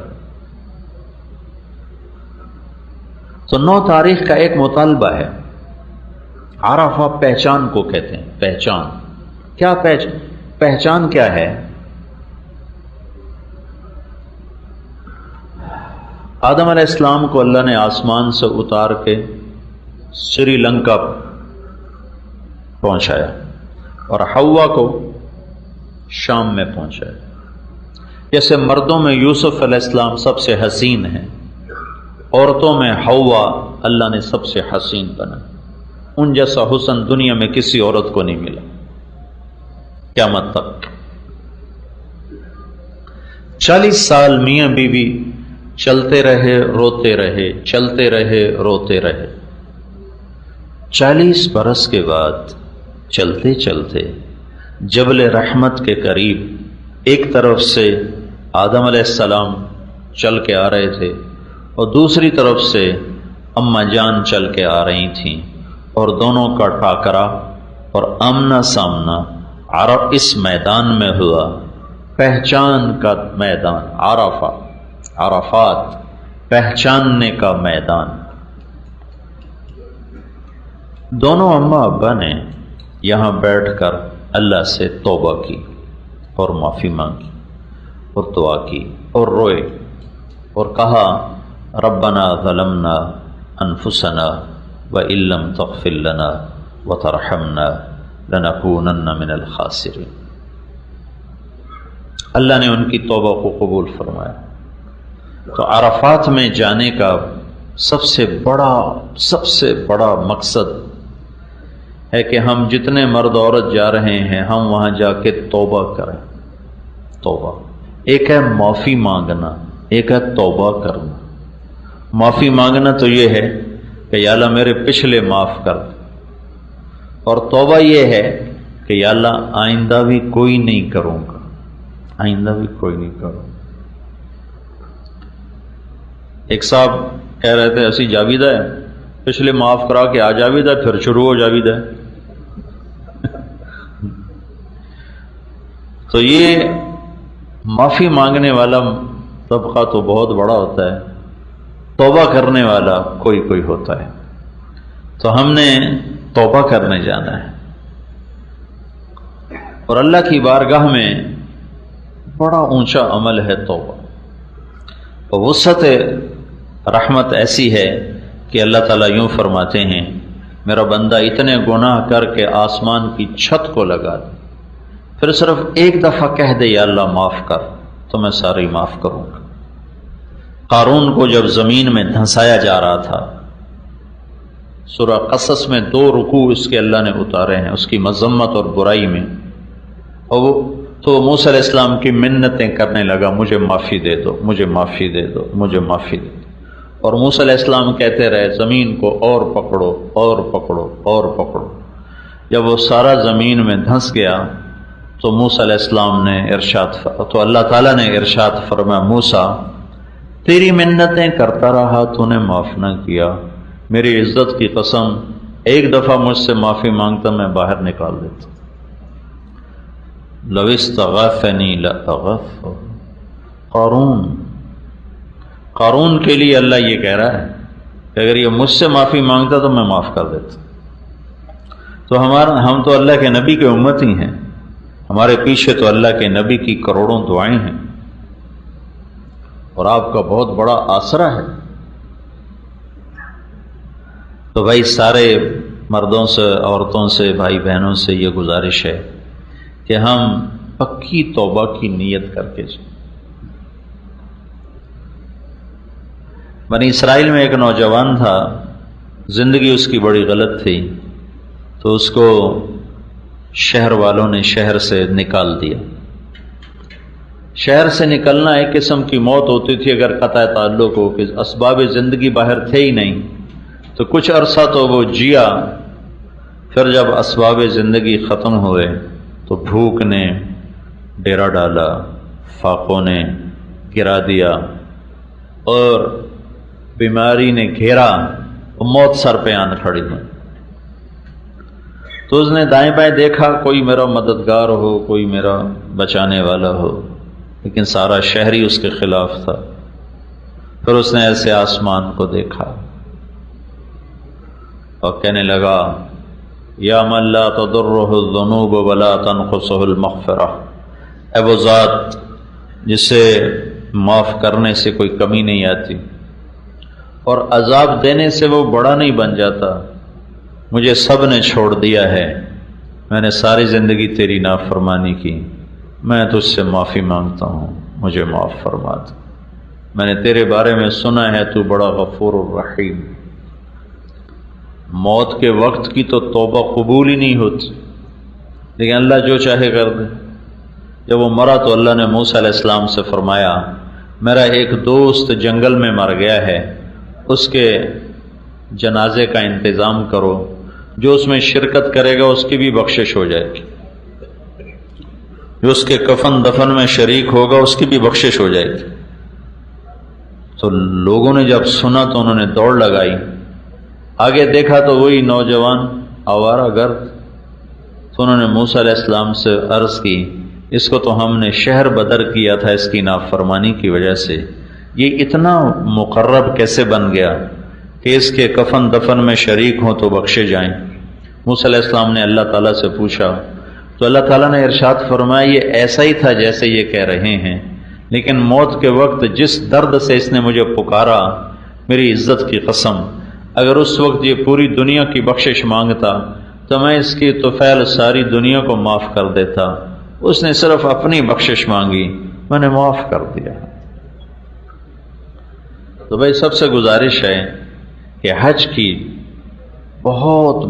تو 9 تاریخ کا ایک مطالبہ ہے، عرفہ پہچان کو کہتے ہیں۔ پہچان کیا؟ پہچان کیا ہے؟ آدم علیہ السلام کو اللہ نے آسمان سے اتار کے سری لنکا پہنچایا اور حوا کو شام میں پہنچایا۔ جیسے مردوں میں یوسف علیہ السلام سب سے حسین ہیں، عورتوں میں حوا اللہ نے سب سے حسین بنا۔ ان جیسا حسن دنیا میں کسی عورت کو نہیں ملا قیامت تک۔ 40 سال میاں بیوی چلتے رہے روتے رہے، چلتے رہے روتے رہے۔ 40 برس کے بعد چلتے چلتے جبل رحمت کے قریب ایک طرف سے آدم علیہ السلام چل کے آ رہے تھے اور دوسری طرف سے اماں جان چل کے آ رہی تھیں، اور دونوں کا ٹاکرا اور آمنا سامنا اس میدان میں ہوا، پہچان کا میدان، عرفات پہچاننے کا میدان۔ دونوں اماں ابا نے یہاں بیٹھ کر اللہ سے توبہ کی اور معافی مانگی اور دعا کی اور روئے اور کہا ربنا ظلمنا انفسنا وَإِن لَّمْ تَغْفِرْ لَنَا وَتَرْحَمْنَا لَنَكُونَنَّ مِنَ الْخَاسِرِينَ۔ اللہ نے ان کی توبہ کو قبول فرمایا۔ تو عرفات میں جانے کا سب سے بڑا مقصد ہے کہ ہم جتنے مرد عورت جا رہے ہیں ہم وہاں جا کے توبہ کریں، توبہ، ایک ہے معافی مانگنا، ایک ہے توبہ کرنا۔ معافی مانگنا تو یہ ہے کہ یا اللہ میرے پچھلے معاف کر دے، اور توبہ یہ ہے کہ یا اللہ آئندہ بھی کوئی نہیں کروں گا، آئندہ بھی کوئی نہیں کروں گا۔ ایک صاحب کہہ رہے تھے اسی جاویدہ ہے، پچھلے معاف کرا کے آ جاویدہ، پھر شروع ہو جاویدہ ہے۔ تو یہ معافی مانگنے والا طبقہ تو بہت بڑا ہوتا ہے، توبہ کرنے والا کوئی کوئی ہوتا ہے۔ تو ہم نے توبہ کرنے جانا ہے، اور اللہ کی بارگاہ میں بڑا اونچا عمل ہے توبہ۔ اور وسعت رحمت ایسی ہے کہ اللہ تعالیٰ یوں فرماتے ہیں، میرا بندہ اتنے گناہ کر کے آسمان کی چھت کو لگا دے، پھر صرف ایک دفعہ کہہ دے یا اللہ معاف کر، تو میں سارے معاف کروں گا۔ قارون کو جب زمین میں دھنسایا جا رہا تھا، سورہ قصص میں 2 رکوع اس کے اللہ نے اتارے ہیں اس کی مذمت اور برائی میں، اور وہ تو موسیٰ علیہ السلام کی منتیں کرنے لگا، مجھے معافی دے دو، مجھے معافی دے دو، مجھے معافی دے دو۔ اور موسیٰ علیہ السلام کہتے رہے زمین کو اور پکڑو اور پکڑو اور پکڑو۔ جب وہ سارا زمین میں دھنس گیا تو موسیٰ علیہ السلام نے تو اللہ تعالیٰ نے ارشاد فرمایا، موسیٰ تیری منتیں کرتا رہا، تو نے معاف نہ کیا، میری عزت کی قسم ایک دفعہ مجھ سے معافی مانگتا میں باہر نکال دیتا۔ لو استغاثنی لاغفر۔ قارون کے لیے اللہ یہ کہہ رہا ہے کہ اگر یہ مجھ سے معافی مانگتا تو میں معاف کر دیتا۔ تو ہم تو اللہ کے نبی کے امت ہی ہیں، ہمارے پیچھے تو اللہ کے نبی کی کروڑوں دعائیں ہیں، اور آپ کا بہت بڑا آسرا ہے۔ تو بھائی سارے مردوں سے، عورتوں سے، بھائی بہنوں سے یہ گزارش ہے کہ ہم پکی توبہ کی نیت کر کے جائیں۔ بنی اسرائیل میں ایک نوجوان تھا، زندگی اس کی بڑی غلط تھی، تو اس کو شہر والوں نے شہر سے نکال دیا۔ شہر سے نکلنا ایک قسم کی موت ہوتی تھی اگر قطع تعلق ہو، کہ اسباب زندگی باہر تھے ہی نہیں، تو کچھ عرصہ تو وہ جیا، پھر جب اسباب زندگی ختم ہوئے تو بھوک نے ڈیرا ڈالا، فاقوں نے گرا دیا، اور بیماری نے گھیرا، موت سر پہ آن کھڑی ہے۔ تو اس نے دائیں بائیں دیکھا، کوئی میرا مددگار ہو، کوئی میرا بچانے والا ہو، لیکن سارا شہر ہی اس کے خلاف تھا۔ پھر اس نے ایسے آسمان کو دیکھا اور کہنے لگا، یا من لا تضرہ الذنوب ولا تنقصہ المغفرہ، اے وہ ذات جسے معاف کرنے سے کوئی کمی نہیں آتی اور عذاب دینے سے وہ بڑا نہیں بن جاتا، مجھے سب نے چھوڑ دیا ہے، میں نے ساری زندگی تیری نافرمانی کی، میں تجھ سے معافی مانگتا ہوں، مجھے معاف فرما دے، میں نے تیرے بارے میں سنا ہے تو بڑا غفور الرحیم۔ موت کے وقت کی تو توبہ قبول ہی نہیں ہوتی، لیکن اللہ جو چاہے کر دے۔ جب وہ مرا تو اللہ نے موسیٰ علیہ السلام سے فرمایا، میرا ایک دوست جنگل میں مر گیا ہے، اس کے جنازے کا انتظام کرو، جو اس میں شرکت کرے گا اس کی بھی بخشش ہو جائے گی، جو اس کے کفن دفن میں شریک ہوگا اس کی بھی بخشش ہو جائے گی۔ تو لوگوں نے جب سنا تو انہوں نے دوڑ لگائی، آگے دیکھا تو وہی نوجوان آوارہ گرد۔ تو انہوں نے موسیٰ علیہ السلام سے عرض کی، اس کو تو ہم نے شہر بدر کیا تھا اس کی نافرمانی کی وجہ سے، یہ اتنا مقرب کیسے بن گیا کہ اس کے کفن دفن میں شریک ہوں تو بخشے جائیں۔ موسیٰ علیہ السلام نے اللہ تعالیٰ سے پوچھا تو اللہ تعالیٰ نے ارشاد فرمایا، یہ ایسا ہی تھا جیسے یہ کہہ رہے ہیں، لیکن موت کے وقت جس درد سے اس نے مجھے پکارا، میری عزت کی قسم اگر اس وقت یہ پوری دنیا کی بخشش مانگتا تو میں اس کی طفیل ساری دنیا کو معاف کر دیتا، اس نے صرف اپنی بخشش مانگی، میں نے معاف کر دیا۔ تو بھائی سب سے گزارش ہے کہ حج کی بہت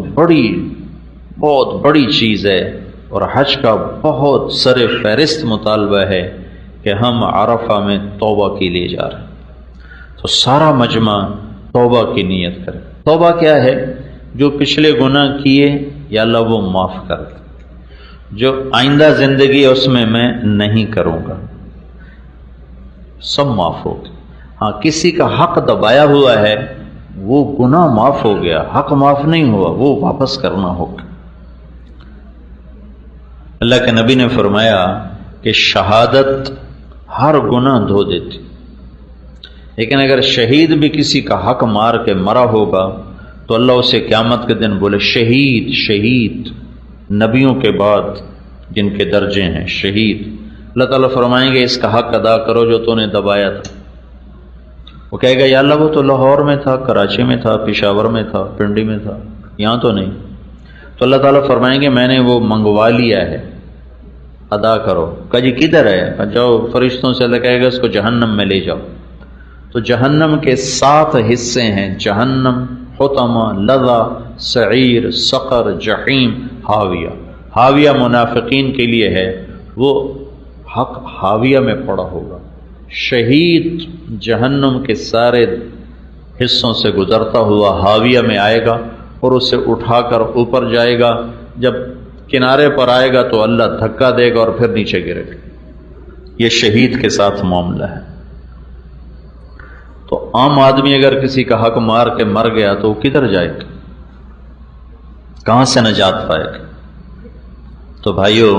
بڑی چیز ہے اور حج کا بہت سر فہرست مطالبہ ہے کہ ہم عرفہ میں توبہ کے لیے جا رہے ہیں، تو سارا مجمع توبہ کی نیت کرے۔ توبہ کیا ہے؟ جو پچھلے گناہ کیے یا اللہ وہ معاف کر دے، جو آئندہ زندگی ہے اس میں نہیں کروں گا، سب معاف ہو گیا۔ ہاں کسی کا حق دبایا ہوا ہے، وہ گناہ معاف ہو گیا، حق معاف نہیں ہوا، وہ واپس کرنا ہوگا۔ اللہ کے نبی نے فرمایا کہ شہادت ہر گناہ دھو دیتی، لیکن اگر شہید بھی کسی کا حق مار کے مرا ہوگا تو اللہ اسے قیامت کے دن بولے شہید شہید، نبیوں کے بعد جن کے درجے ہیں شہید، اللہ تعالیٰ فرمائیں گے اس کا حق ادا کرو جو تو نے دبایا تھا۔ وہ کہے گا یا اللہ وہ تو لاہور میں تھا، کراچی میں تھا، پشاور میں تھا، پنڈی میں تھا، یہاں تو نہیں۔ تو اللہ تعالیٰ فرمائیں گے میں نے وہ منگوا لیا ہے، ادا کرو۔ کہا جی کدھر ہے؟ کہا جاؤ فرشتوں سے، اللہ کہے گا اس کو جہنم میں لے جاؤ۔ تو جہنم کے 7 حصے ہیں، جہنم، حطمہ، لظہ، سعیر، سقر، جحیم، حاویہ۔ حاویہ منافقین کے لیے ہے، وہ حق حاویہ میں پڑا ہوگا۔ شہید جہنم کے سارے حصوں سے گزرتا ہوا حاویہ میں آئے گا اور اسے اٹھا کر اوپر جائے گا، جب کنارے پر آئے گا تو اللہ دھکا دے گا اور پھر نیچے گرے گا۔ یہ شہید کے ساتھ معاملہ ہے۔ تو عام آدمی اگر کسی کا حق مار کے مر گیا تو وہ کدھر جائے گا؟ کہاں سے نجات پائے گا؟ تو بھائیو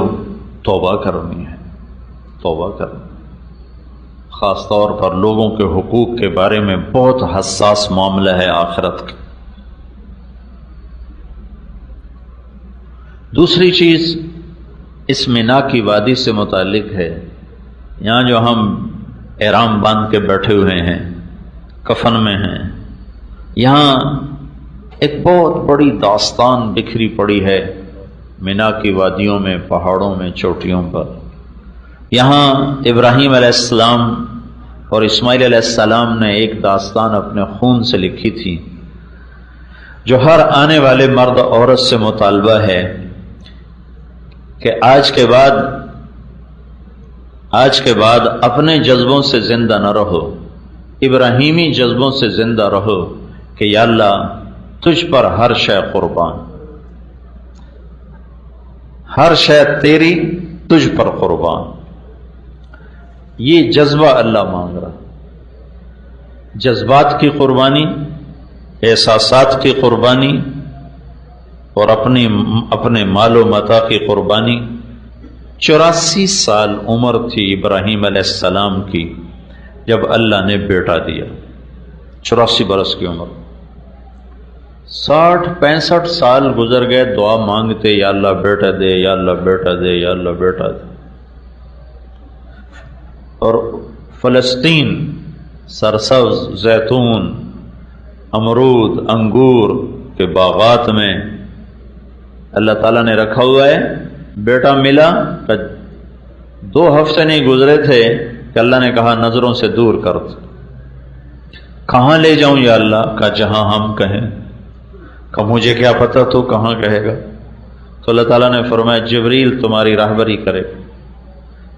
توبہ کرنی ہے، توبہ کرنی، خاص طور پر لوگوں کے حقوق کے بارے میں بہت حساس معاملہ ہے آخرت کا۔ دوسری چیز اس مینا کی وادی سے متعلق ہے، یہاں جو ہم احرام باندھ کے بیٹھے ہوئے ہیں، کفن میں ہیں، یہاں ایک بہت بڑی داستان بکھری پڑی ہے مینا کی وادیوں میں، پہاڑوں میں، چوٹیوں پر۔ یہاں ابراہیم علیہ السلام اور اسماعیل علیہ السلام نے ایک داستان اپنے خون سے لکھی تھی، جو ہر آنے والے مرد عورت سے مطالبہ ہے کہ آج کے بعد اپنے جذبوں سے زندہ نہ رہو، ابراہیمی جذبوں سے زندہ رہو کہ یا اللہ تجھ پر ہر شے قربان، ہر شے تیری، تجھ پر قربان۔ یہ جذبہ اللہ مانگ رہا، جذبات کی قربانی، احساسات کی قربانی اور اپنے مال و متاع کی قربانی۔ 84 سال عمر تھی ابراہیم علیہ السلام کی جب اللہ نے بیٹا دیا، 84 برس کی عمر۔ 60-65 سال گزر گئے دعا مانگتے، یا اللہ بیٹا دے، یا اللہ بیٹا دے، یا اللہ بیٹا دے۔ اور فلسطین سرسبز زیتون، امرود، انگور کے باغات میں اللہ تعالیٰ نے رکھا ہوا ہے، بیٹا ملا، 2 ہفتے نہیں گزرے تھے کہ اللہ نے کہا نظروں سے دور کر دو۔ کہاں لے جاؤں یا اللہ؟ کہا جہاں ہم کہیں۔ کہ مجھے کیا پتہ تو کہاں کہے گا؟ تو اللہ تعالیٰ نے فرمایا جبریل تمہاری راہبری کرے۔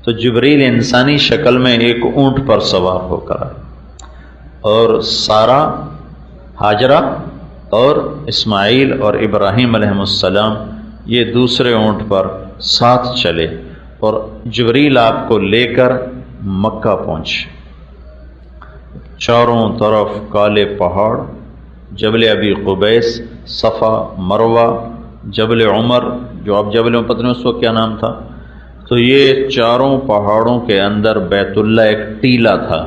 تو جبریل انسانی شکل میں ایک اونٹ پر سوار ہو کر آئے، اور سارا، ہاجرہ اور اسماعیل اور ابراہیم علیہ السلام یہ دوسرے اونٹ پر ساتھ چلے، اور جبریل آپ کو لے کر مکہ پہنچے۔ چاروں طرف کالے پہاڑ، جبل ابی قبیس، صفا، مروہ، جبل عمر، جو اب جبل پتہ نہیں اس وقت کیا نام تھا۔ تو یہ چاروں پہاڑوں کے اندر بیت اللہ ایک ٹیلہ تھا۔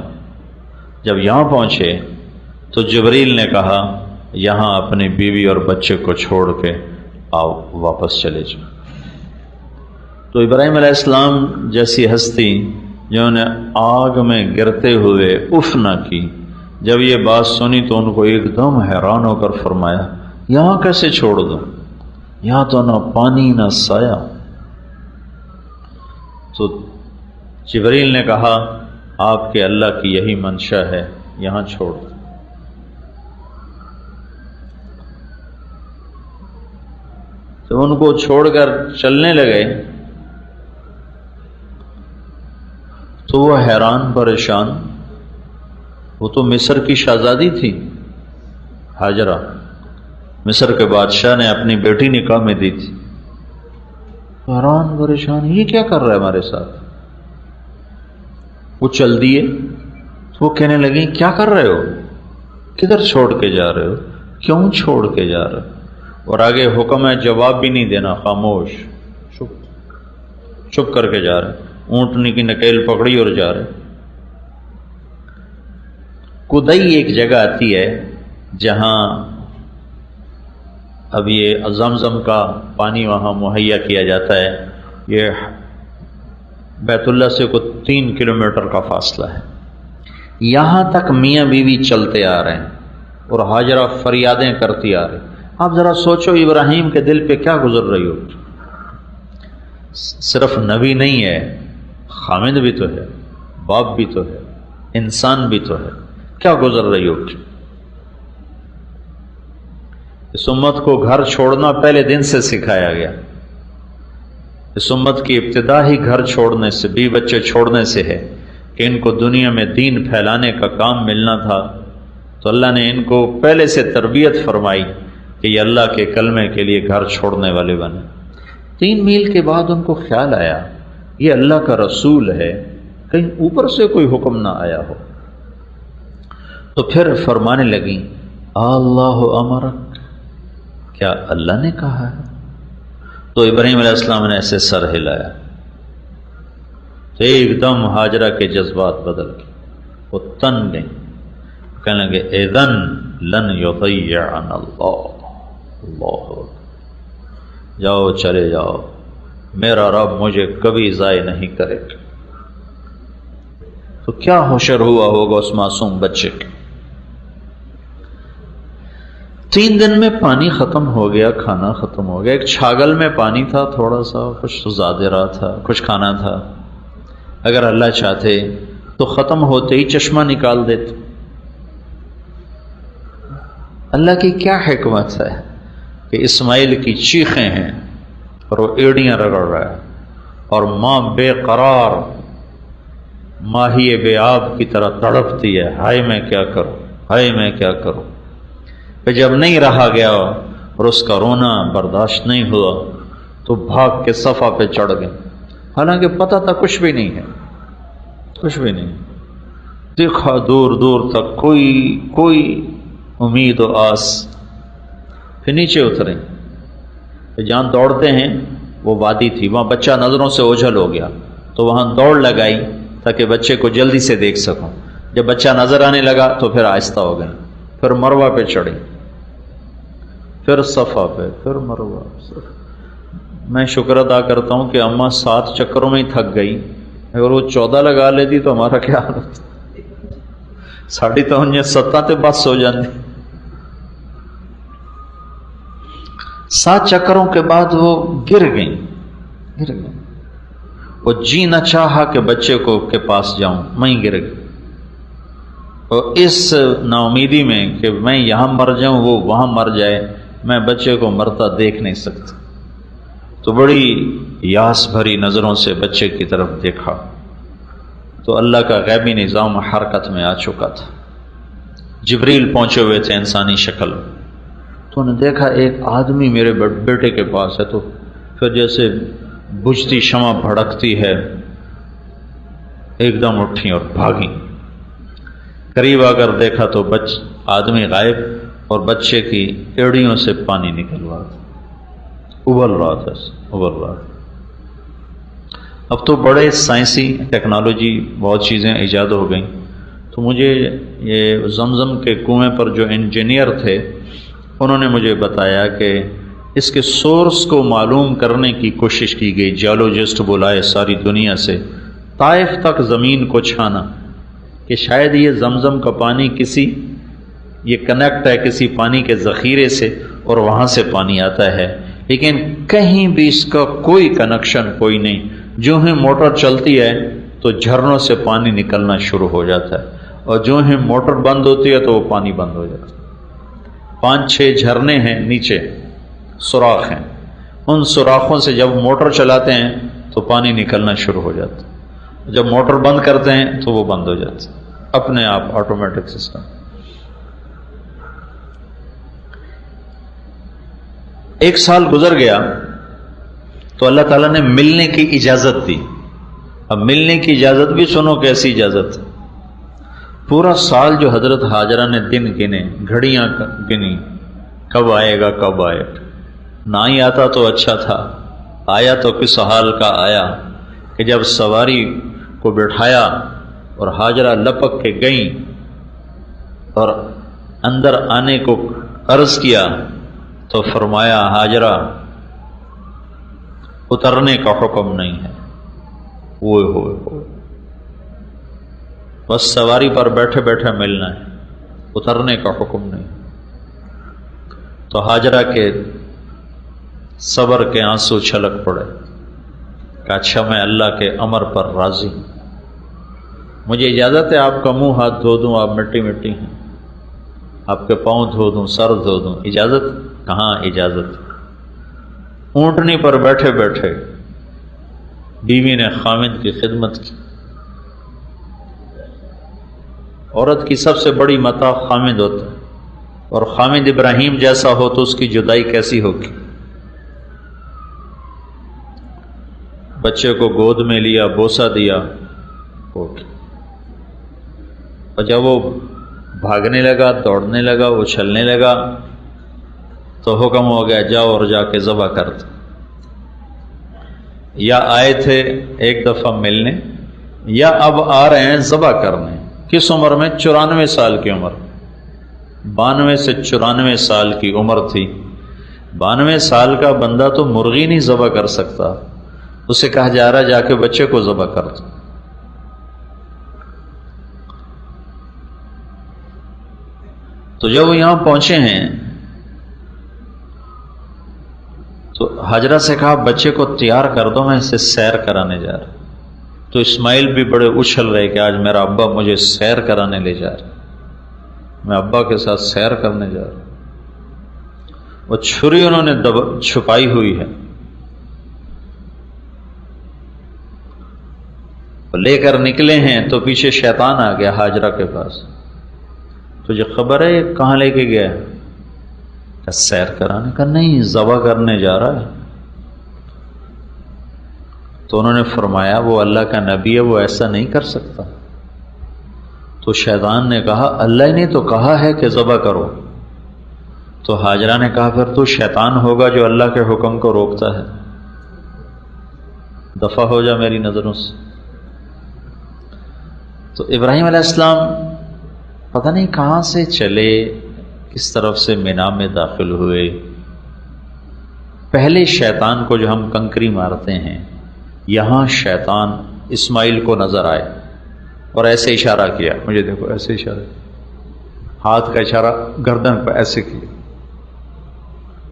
جب یہاں پہنچے تو جبریل نے کہا یہاں اپنی بیوی اور بچے کو چھوڑ کے آؤ، واپس چلے جاؤ۔ تو ابراہیم علیہ السلام جیسی ہستی جنہوں نے آگ میں گرتے ہوئے اف نہ کی، جب یہ بات سنی تو ان کو ایک دم حیران ہو کر فرمایا یہاں کیسے چھوڑ دو؟ یہاں تو نہ پانی نہ سایہ۔ تو جبریل نے کہا آپ کے اللہ کی یہی منشا ہے، یہاں چھوڑ دو۔ تو جب ان کو چھوڑ کر چلنے لگے تو وہ حیران پریشان. وہ تو مصر کی شہزادی تھی ہاجرہ، مصر کے بادشاہ نے اپنی بیٹی نکاح میں دی تھی. حیران پریشان، یہ کیا کر رہا ہے ہمارے ساتھ؟ وہ چل دیے. وہ کہنے لگیں کیا کر رہے ہو، کدھر چھوڑ کے جا رہے ہو، کیوں چھوڑ کے جا رہے ہو؟ اور آگے حکم ہے جواب بھی نہیں دینا، خاموش، چپ کر کے جا رہے. اونٹنی کی نکیل پکڑی اور جا رہے. کدئی ایک جگہ آتی ہے جہاں اب یہ زمزم کا پانی وہاں مہیا کیا جاتا ہے. یہ بیت اللہ سے کوئی 3 کلومیٹر کا فاصلہ ہے. یہاں تک میاں بیوی چلتے آ رہے ہیں اور ہاجرہ فریادیں کرتی آ رہی. آپ ذرا سوچو ابراہیم کے دل پہ کیا گزر رہی ہو. صرف نبی نہیں ہے، خامد بھی تو ہے، باپ بھی تو ہے، انسان بھی تو ہے. کیا گزر رہی ہو. اس امت کو گھر چھوڑنا پہلے دن سے سکھایا گیا. اس امت کی ابتدا ہی گھر چھوڑنے سے، بیوی بچے چھوڑنے سے ہے کہ ان کو دنیا میں دین پھیلانے کا کام ملنا تھا. تو اللہ نے ان کو پہلے سے تربیت فرمائی کہ یہ اللہ کے کلمے کے لیے گھر چھوڑنے والے بنے. 3 میل کے بعد ان کو خیال آیا یہ اللہ کا رسول ہے، کہیں اوپر سے کوئی حکم نہ آیا ہو. تو پھر فرمانے لگیں اللہ امرک، کیا اللہ نے کہا ہے؟ تو ابراہیم علیہ السلام نے ایسے سر ہلایا تو ایک دم ہاجرہ کے جذبات بدل گئے. وہ تن گئیں، کہنے لگے اذن لن یضیعنا اللہ، جاؤ چلے جاؤ، میرا رب مجھے کبھی ضائع نہیں کرے گا. تو کیا حشر ہوا ہوگا اس معصوم بچے کے. 3 دن میں پانی ختم ہو گیا، کھانا ختم ہو گیا. ایک چھاگل میں پانی تھا تھوڑا سا، کچھ زیادہ رہا تھا، کچھ کھانا تھا. اگر اللہ چاہتے تو ختم ہوتے ہی چشمہ نکال دیتے. اللہ کی کیا حکمت ہے کہ اسماعیل کی چیخیں ہیں اور وہ ایڑیاں رگڑ رہا ہے، اور ماں بے قرار ماہی بے آب کی طرح تڑپتی ہے، ہائے میں کیا کروں، ہائے میں کیا کروں. پھر جب نہیں رہا گیا اور اس کا رونا برداشت نہیں ہوا تو بھاگ کے صفا پہ چڑھ گئے. حالانکہ پتہ تھا کچھ بھی نہیں ہے، کچھ بھی نہیں. دیکھا دور دور تک کوئی امید و آس. پھر نیچے اترے. جہاں دوڑتے ہیں وہ وادی تھی، وہاں بچہ نظروں سے اوجھل ہو گیا تو وہاں دوڑ لگائی تاکہ بچے کو جلدی سے دیکھ سکوں. جب بچہ نظر آنے لگا تو پھر آہستہ ہو گئے. پھر مروہ پہ چڑھی، پھر صفا پہ، پھر مروہ. میں شکر ادا کرتا ہوں کہ اماں 7 چکروں میں ہی تھک گئی. اگر وہ 14 لگا لیتی تو ہمارا کیا حال ہوتا. ساڑھی تو انہیں 7 تے بس ہو جاتی. 7 چکروں کے بعد وہ گر گئیں. وہ جی نہ چاہا کہ بچے کو کے پاس جاؤں، میں ہی گر گئی. اور اس نا امیدی میں کہ میں یہاں مر جاؤں وہ وہاں مر جائے، میں بچے کو مرتا دیکھ نہیں سکتا. تو بڑی یاس بھری نظروں سے بچے کی طرف دیکھا تو اللہ کا غیبی نظام حرکت میں آ چکا تھا. جبریل پہنچے ہوئے تھے انسانی شکل. تو انہوں نے دیکھا ایک آدمی میرے بیٹے کے پاس ہے. تو پھر جیسے بجھتی شمع بھڑکتی ہے ایک دم اٹھی اور بھاگی. قریب آ کر دیکھا تو آدمی غائب اور بچے کی ایڑیوں سے پانی نکل رہا تھا، ابل رہا تھا. اب تو بڑے سائنسی ٹیکنالوجی بہت چیزیں ایجاد ہو گئیں. تو مجھے یہ زمزم کے کنویں پر جو انجینئر تھے انہوں نے مجھے بتایا کہ اس کے سورس کو معلوم کرنے کی کوشش کی گئی. جیولوجسٹ بلائے ساری دنیا سے، طائف تک زمین کو چھانا کہ شاید یہ زمزم کا پانی یہ کنیکٹ ہے کسی پانی کے ذخیرے سے اور وہاں سے پانی آتا ہے. لیکن کہیں بھی اس کا کوئی کنیکشن کوئی نہیں. جو ہی موٹر چلتی ہے تو جھرنوں سے پانی نکلنا شروع ہو جاتا ہے، اور جو ہی موٹر بند ہوتی ہے تو وہ پانی بند ہو جاتا ہے. 5-6 جھرنے ہیں نیچے، سوراخ ہیں. ان سوراخوں سے جب موٹر چلاتے ہیں تو پانی نکلنا شروع ہو جاتا ہے، جب موٹر بند کرتے ہیں تو وہ بند ہو جاتا ہے، اپنے آپ آٹومیٹک سسٹم۔ ایک سال گزر گیا تو اللہ تعالیٰ نے ملنے کی اجازت دی۔ اب ملنے کی اجازت بھی سنو کیسی اجازت۔ پورا سال جو حضرت ہاجرہ نے دن گنے، گھڑیاں گنی، کب آئے گا کب آئے گا، نہ ہی آتا تو اچھا تھا، آیا تو کس حال کا آیا کہ جب سواری کو بٹھایا اور ہاجرہ لپک کے گئیں اور اندر آنے کو عرض کیا تو فرمایا ہاجرہ اترنے کا حکم نہیں ہے، ہوئے بس سواری پر بیٹھے بیٹھے ملنا ہے، اترنے کا حکم نہیں۔ تو ہاجرہ کے صبر کے آنسو چھلک پڑے کہ اچھا میں اللہ کے امر پر راضی ہوں، مجھے اجازت ہے آپ کا منہ ہاتھ دھو دوں، آپ مٹی مٹی ہیں، آپ کے پاؤں دھو دوں، سر دھو دوں، اجازت کہاں اجازت۔ اونٹنی پر بیٹھے بیٹھے بیوی نے خامد کی خدمت کی۔ عورت کی سب سے بڑی متاع خامد ہوتا ہے، اور خامد ابراہیم جیسا ہو تو اس کی جدائی کیسی ہوگی۔ بچے کو گود میں لیا، بوسہ دیا، ہوگی، اور جب وہ بھاگنے لگا، دوڑنے لگا، اچھلنے لگا تو حکم ہو گیا جاؤ اور جا کے ذبح کر دو۔ یا آئے تھے ایک دفعہ ملنے، یا اب آ رہے ہیں ذبح کرنے۔ کس عمر میں؟ 94 سال کی عمر، 92 سے 94 سال کی عمر تھی۔ 92 سال کا بندہ تو مرغی نہیں ذبح کر سکتا، اسے کہا جا رہا جا کے بچے کو ذبح کر دو۔ تو جب وہ یہاں پہنچے ہیں تو ہاجرہ سے کہا بچے کو تیار کر دو، میں اسے سیر کرانے جا رہا۔ تو اسماعیل بھی بڑے اچھل رہے کہ آج میرا ابا مجھے سیر کرانے لے جا رہا، میں ابا کے ساتھ سیر کرنے جا رہا۔ وہ چھری انہوں نے چھپائی ہوئی ہے، لے کر نکلے ہیں تو پیچھے شیطان آ گیا ہاجرہ کے پاس۔ تجھے خبر ہے یہ کہاں لے کے گیا؟ سیر کرانے کا؟ نہیں، ذبح کرنے جا رہا ہے۔ تو انہوں نے فرمایا وہ اللہ کا نبی ہے، وہ ایسا نہیں کر سکتا۔ تو شیطان نے کہا اللہ نے تو کہا ہے کہ ذبح کرو۔ تو ہاجرہ نے کہا پھر تو شیطان ہوگا جو اللہ کے حکم کو روکتا ہے، دفع ہو جا میری نظروں سے۔ تو ابراہیم علیہ السلام پتہ نہیں کہاں سے چلے، کس طرف سے مینا میں داخل ہوئے۔ پہلے شیطان کو جو ہم کنکری مارتے ہیں، یہاں شیطان اسماعیل کو نظر آئے اور ایسے اشارہ کیا، مجھے دیکھو، ایسے اشارہ، ہاتھ کا اشارہ گردن پہ ایسے کیا،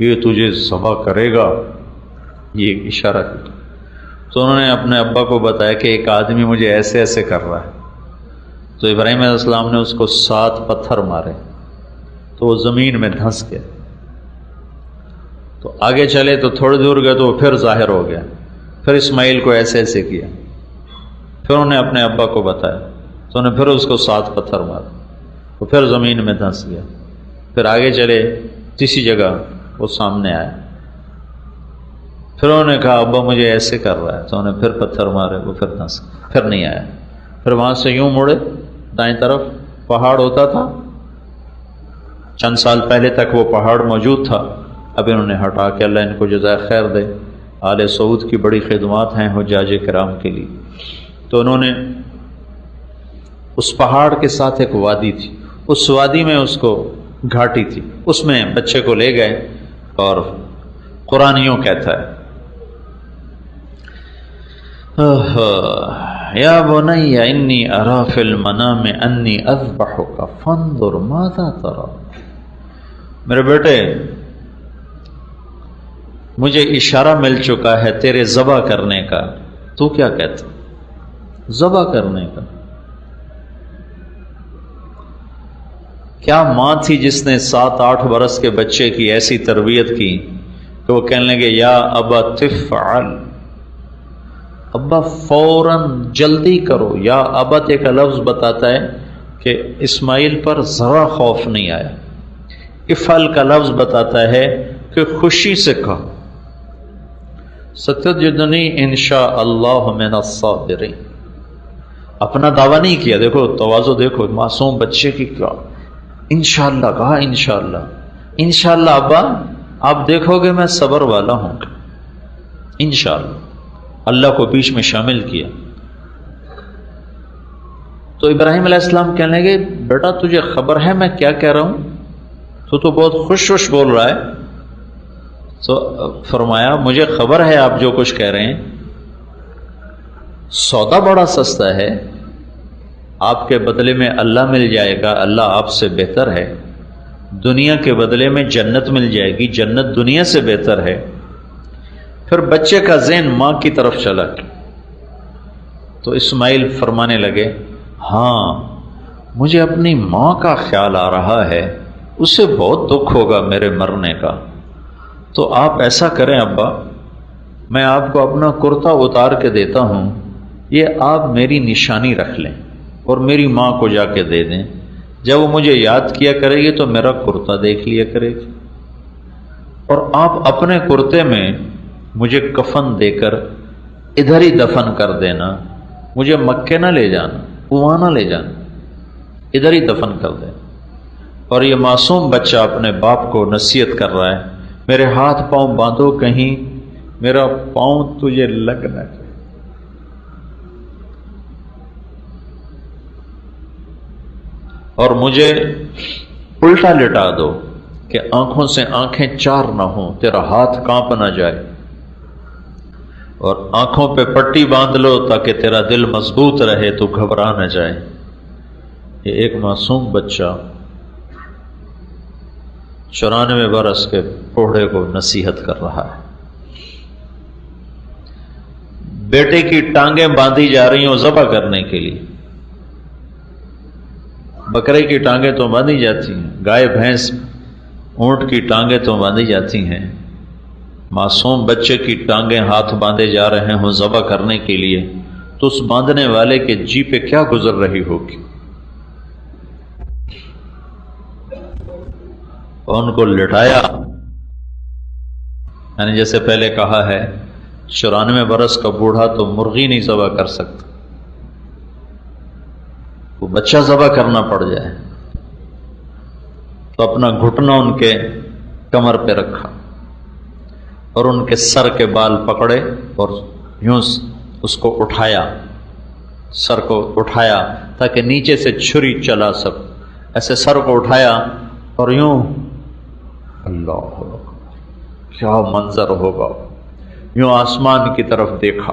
یہ تجھے ذبح کرے گا، یہ اشارہ کیا۔ تو انہوں نے اپنے ابا کو بتایا کہ ایک آدمی مجھے ایسے ایسے کر رہا ہے۔ تو ابراہیم علیہ السلام نے اس کو 7 پتھر مارے تو وہ زمین میں دھنس گیا۔ تو آگے چلے تو تھوڑی دور گئے تو وہ پھر ظاہر ہو گیا، پھر اسماعیل کو ایسے ایسے کیا، پھر انہوں نے اپنے ابا کو بتایا تو انہوں نے پھر اس کو 7 پتھر مارے، وہ پھر زمین میں دھنس گیا۔ پھر آگے چلے، تیسری جگہ وہ سامنے آیا، پھر انہوں نے کہا ابا مجھے ایسے کر رہا ہے، تو انہوں نے پھر پتھر مارے، وہ پھر دھنس گیا، پھر نہیں آیا۔ پھر وہاں سے یوں مڑے، دائیں طرف پہاڑ ہوتا تھا، چند سال پہلے تک وہ پہاڑ موجود تھا، اب انہوں نے ہٹا کے، اللہ ان کو جزائے خیر دے، آل سعود کی بڑی خدمات ہیں حجاج کرام کے لیے۔ تو انہوں نے اس پہاڑ کے ساتھ ایک وادی تھی، اس وادی میں اس کو گھاٹی تھی، اس میں بچے کو لے گئے، اور قرآن یوں کہتا ہے یا بنی انی ارا فی المنام انی اذبحک فانظر ماذا تری، میرے بیٹے مجھے اشارہ مل چکا ہے تیرے ذبح کرنے کا، تو کیا کہتا؟ ذبح کرنے کا؟ کیا ماں تھی جس نے 7-8 برس کے بچے کی ایسی تربیت کی کہ کہ وہ کہنے لگے یا ابا تفعل، ابا فوراً جلدی کرو۔ یا ابت ایک لفظ بتاتا ہے کہ اسماعیل پر ذرا خوف نہیں آیا، افعل کا لفظ بتاتا ہے کہ خوشی سے کہا ستجدنی انشاء اللہ من الصابرین۔ اپنا دعویٰ نہیں کیا، دیکھو تواضع دیکھو معصوم بچے کی، کیا انشاءاللہ کہا، انشاءاللہ انشاءاللہ ابا آپ دیکھو گے میں صبر والا ہوں گا انشاءاللہ، اللہ کو بیچ میں شامل کیا۔ تو ابراہیم علیہ السلام کہنے لگے بیٹا تجھے خبر ہے میں کیا کہہ رہا ہوں؟ تو بہت خوش بول رہا ہے۔ تو فرمایا مجھے خبر ہے آپ جو کچھ کہہ رہے ہیں، سودا بڑا سستا ہے، آپ کے بدلے میں اللہ مل جائے گا، اللہ آپ سے بہتر ہے، دنیا کے بدلے میں جنت مل جائے گی، جنت دنیا سے بہتر ہے۔ پھر بچے کا ذہن ماں کی طرف چلا تو اسماعیل فرمانے لگے ہاں مجھے اپنی ماں کا خیال آ رہا ہے، اسے بہت دکھ ہوگا میرے مرنے کا، تو آپ ایسا کریں ابا میں آپ کو اپنا کرتا اتار کے دیتا ہوں، یہ آپ میری نشانی رکھ لیں اور میری ماں کو جا کے دے دیں، جب وہ مجھے یاد کیا کرے گی تو میرا کرتا دیکھ لیا کرے گی، اور آپ اپنے کرتے میں مجھے کفن دے کر ادھر ہی دفن کر دینا، مجھے مکے نہ لے جانا، وہاں نہ لے جانا، ادھر ہی دفن کر دینا۔ اور یہ معصوم بچہ اپنے باپ کو نصیحت کر رہا ہے میرے ہاتھ پاؤں باندھو کہیں میرا پاؤں تجھے لگ نہ جائے۔ اور مجھے الٹا لٹا دو کہ آنکھوں سے آنکھیں چار نہ ہوں، تیرا ہاتھ کانپ نہ جائے، اور آنکھوں پہ پٹی باندھ لو تاکہ تیرا دل مضبوط رہے تو گھبرا نہ جائے۔ یہ ایک معصوم بچہ 94 برس کے بوڑھے کو نصیحت کر رہا ہے۔ بیٹے کی ٹانگیں باندھی جا رہی ہوں ذبح کرنے کے لیے، بکرے کی ٹانگیں تو باندھی جاتی ہیں، گائے بھینس اونٹ کی ٹانگیں تو باندھی جاتی ہیں، معصوم بچے کی ٹانگیں ہاتھ باندھے جا رہے ہوں ذبح کرنے کے لیے، تو اس باندھنے والے کے جی پہ کیا گزر رہی ہوگی؟ اور ان کو لٹایا، یعنی جیسے پہلے کہا ہے 94 برس کا بوڑھا تو مرغی نہیں ذبح کر سکتا، وہ بچہ ذبح کرنا پڑ جائے، تو اپنا گھٹنا ان کے کمر پہ رکھا اور ان کے سر کے بال پکڑے اور یوں اس کو اٹھایا، سر کو اٹھایا تاکہ نیچے سے چھری چلا سک، ایسے سر کو اٹھایا اور یوں، اللہ کیا منظر ہوگا، یوں آسمان کی طرف دیکھا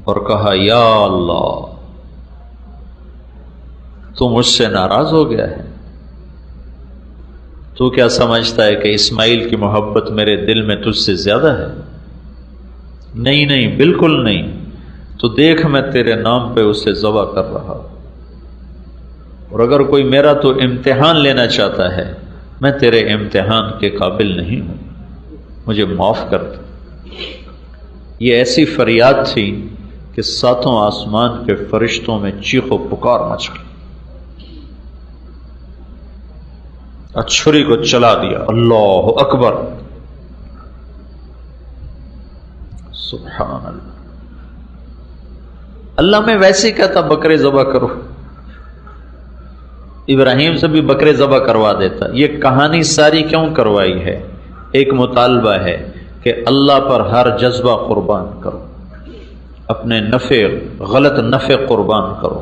اور کہا یا اللہ تو مجھ سے ناراض ہو گیا ہے، تو کیا سمجھتا ہے کہ اسماعیل کی محبت میرے دل میں تجھ سے زیادہ ہے؟ نہیں نہیں بالکل نہیں، تو دیکھ میں تیرے نام پہ اسے ذبح کر رہا، اور اگر کوئی میرا تو امتحان لینا چاہتا ہے میں تیرے امتحان کے قابل نہیں ہوں، مجھے معاف کر دے۔ یہ ایسی فریاد تھی کہ ساتوں آسمان کے فرشتوں میں چیخ و پکار مچ گئی، چھری کو چلا دیا، اللہ اکبر، سبحان اللہ۔ اللہ میں ویسے ہی کہتا بکرے ذبح کرو، ابراہیم سے بھی بکرے ذبح کروا دیتا۔ یہ کہانی ساری کیوں کروائی ہے؟ ایک مطالبہ ہے کہ اللہ پر ہر جذبہ قربان کرو، اپنے غلط نفع قربان کرو،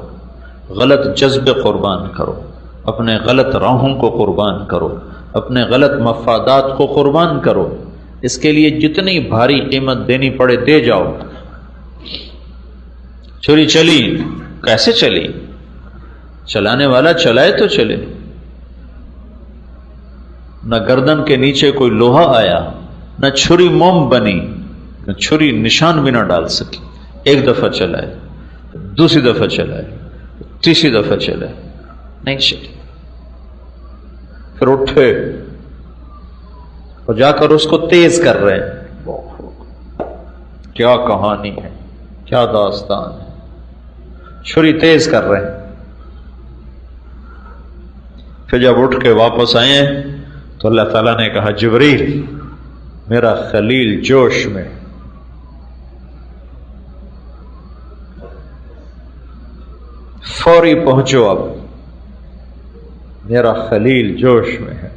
غلط جذبے قربان کرو، اپنے غلط راہوں کو قربان کرو، اپنے غلط مفادات کو قربان کرو، اس کے لیے جتنی بھاری قیمت دینی پڑے دے جاؤ۔ چھری چلی، کیسے چلی؟ چلانے والا چلائے تو چلے، نہ گردن کے نیچے کوئی لوہا آیا، نہ چھری موم بنی، نہ چھری نشان بھی نہ ڈال سکی۔ ایک دفعہ چلائے، دوسری دفعہ چلائے، تیسری دفعہ چلائے، نہیں چلی۔ پھر اٹھے اور جا کر اس کو تیز کر رہے ہیں. کیا کہانی ہے، کیا داستان ہے. چھری تیز کر رہے ہیں. پھر جب اٹھ کے واپس آئے ہیں تو اللہ تعالیٰ نے کہا جبریل میرا خلیل جوش میں، فوری پہنچو، اب میرا خلیل جوش میں ہے،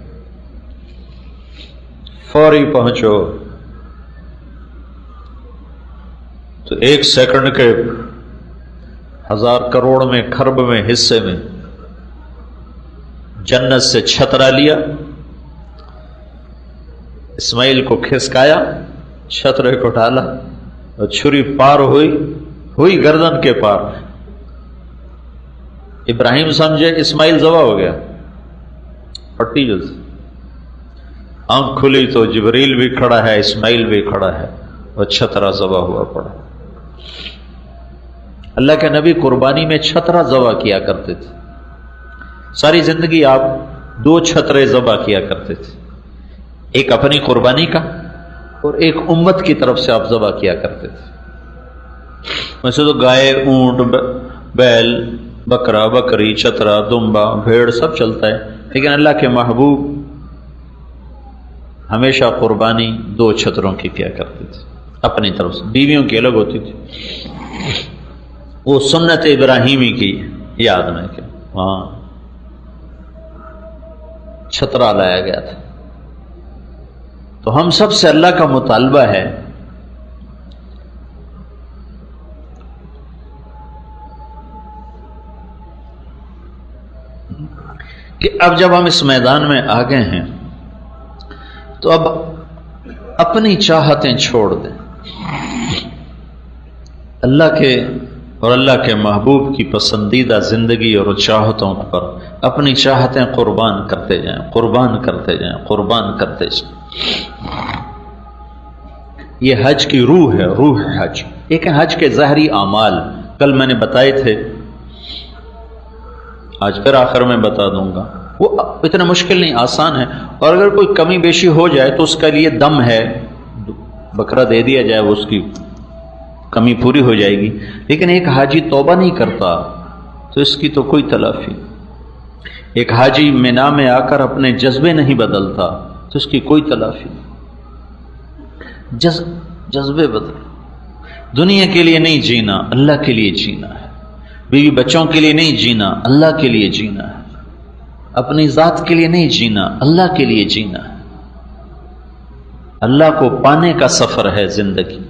فوری پہنچو. تو 1 سیکنڈ کے 1000 کروڑ میں کھرب میں حصے میں جنت سے چھترا لیا، اسماعیل کو کھسکایا، چھترے کو ڈالا اور چھری پار ہوئی گردن کے پار. ابراہیم سمجھے اسماعیل ذبح ہو گیا، پٹی جلد آنکھ کھلی تو جبریل بھی کھڑا ہے، اسماعیل بھی کھڑا ہے اور چھترا ذبح ہوا پڑا. اللہ کے نبی قربانی میں چھترا ذبح کیا کرتے تھے. ساری زندگی آپ 2 چھترے ذبح کیا کرتے تھے، ایک اپنی قربانی کا اور ایک امت کی طرف سے آپ ذبح کیا کرتے تھے. ویسے تو گائے، اونٹ، بیل، بکرا، بکری، چھترا، دمبا، بھیڑ سب چلتا ہے، لیکن اللہ کے محبوب ہمیشہ قربانی 2 چھتروں کی کیا کرتے تھے اپنی طرف سے. بیویوں کی الگ ہوتی تھی. وہ سنت ابراہیمی کی یاد میں کہ وہاں چھترا لایا گیا تھا. تو ہم سب سے اللہ کا مطالبہ ہے کہ اب جب ہم اس میدان میں آ گئے ہیں تو اب اپنی چاہتیں چھوڑ دیں، اللہ کے اور اللہ کے محبوب کی پسندیدہ زندگی اور چاہتوں پر اپنی چاہتیں قربان کرتے جائیں، قربان کرتے جائیں، قربان کرتے جائیں. یہ حج کی روح ہے، روح حج. ایک حج کے ظاہری اعمال کل میں نے بتائے تھے، آج پھر آخر میں بتا دوں گا. وہ اتنا مشکل نہیں، آسان ہے. اور اگر کوئی کمی بیشی ہو جائے تو اس کے لیے دم ہے، بکرا دے دیا جائے، وہ اس کی کمی پوری ہو جائے گی. لیکن ایک حاجی توبہ نہیں کرتا تو اس کی تو کوئی تلافی. ایک حاجی مینا میں آ کر اپنے جذبے نہیں بدلتا تو اس کی کوئی تلافی. جذبے بدل. دنیا کے لیے نہیں جینا، اللہ کے لیے جینا ہے. بیوی بچوں کے لیے نہیں جینا، اللہ کے لیے جینا ہے. اپنی ذات کے لیے نہیں جینا، اللہ کے لیے جینا ہے. اللہ کو پانے کا سفر ہے زندگی،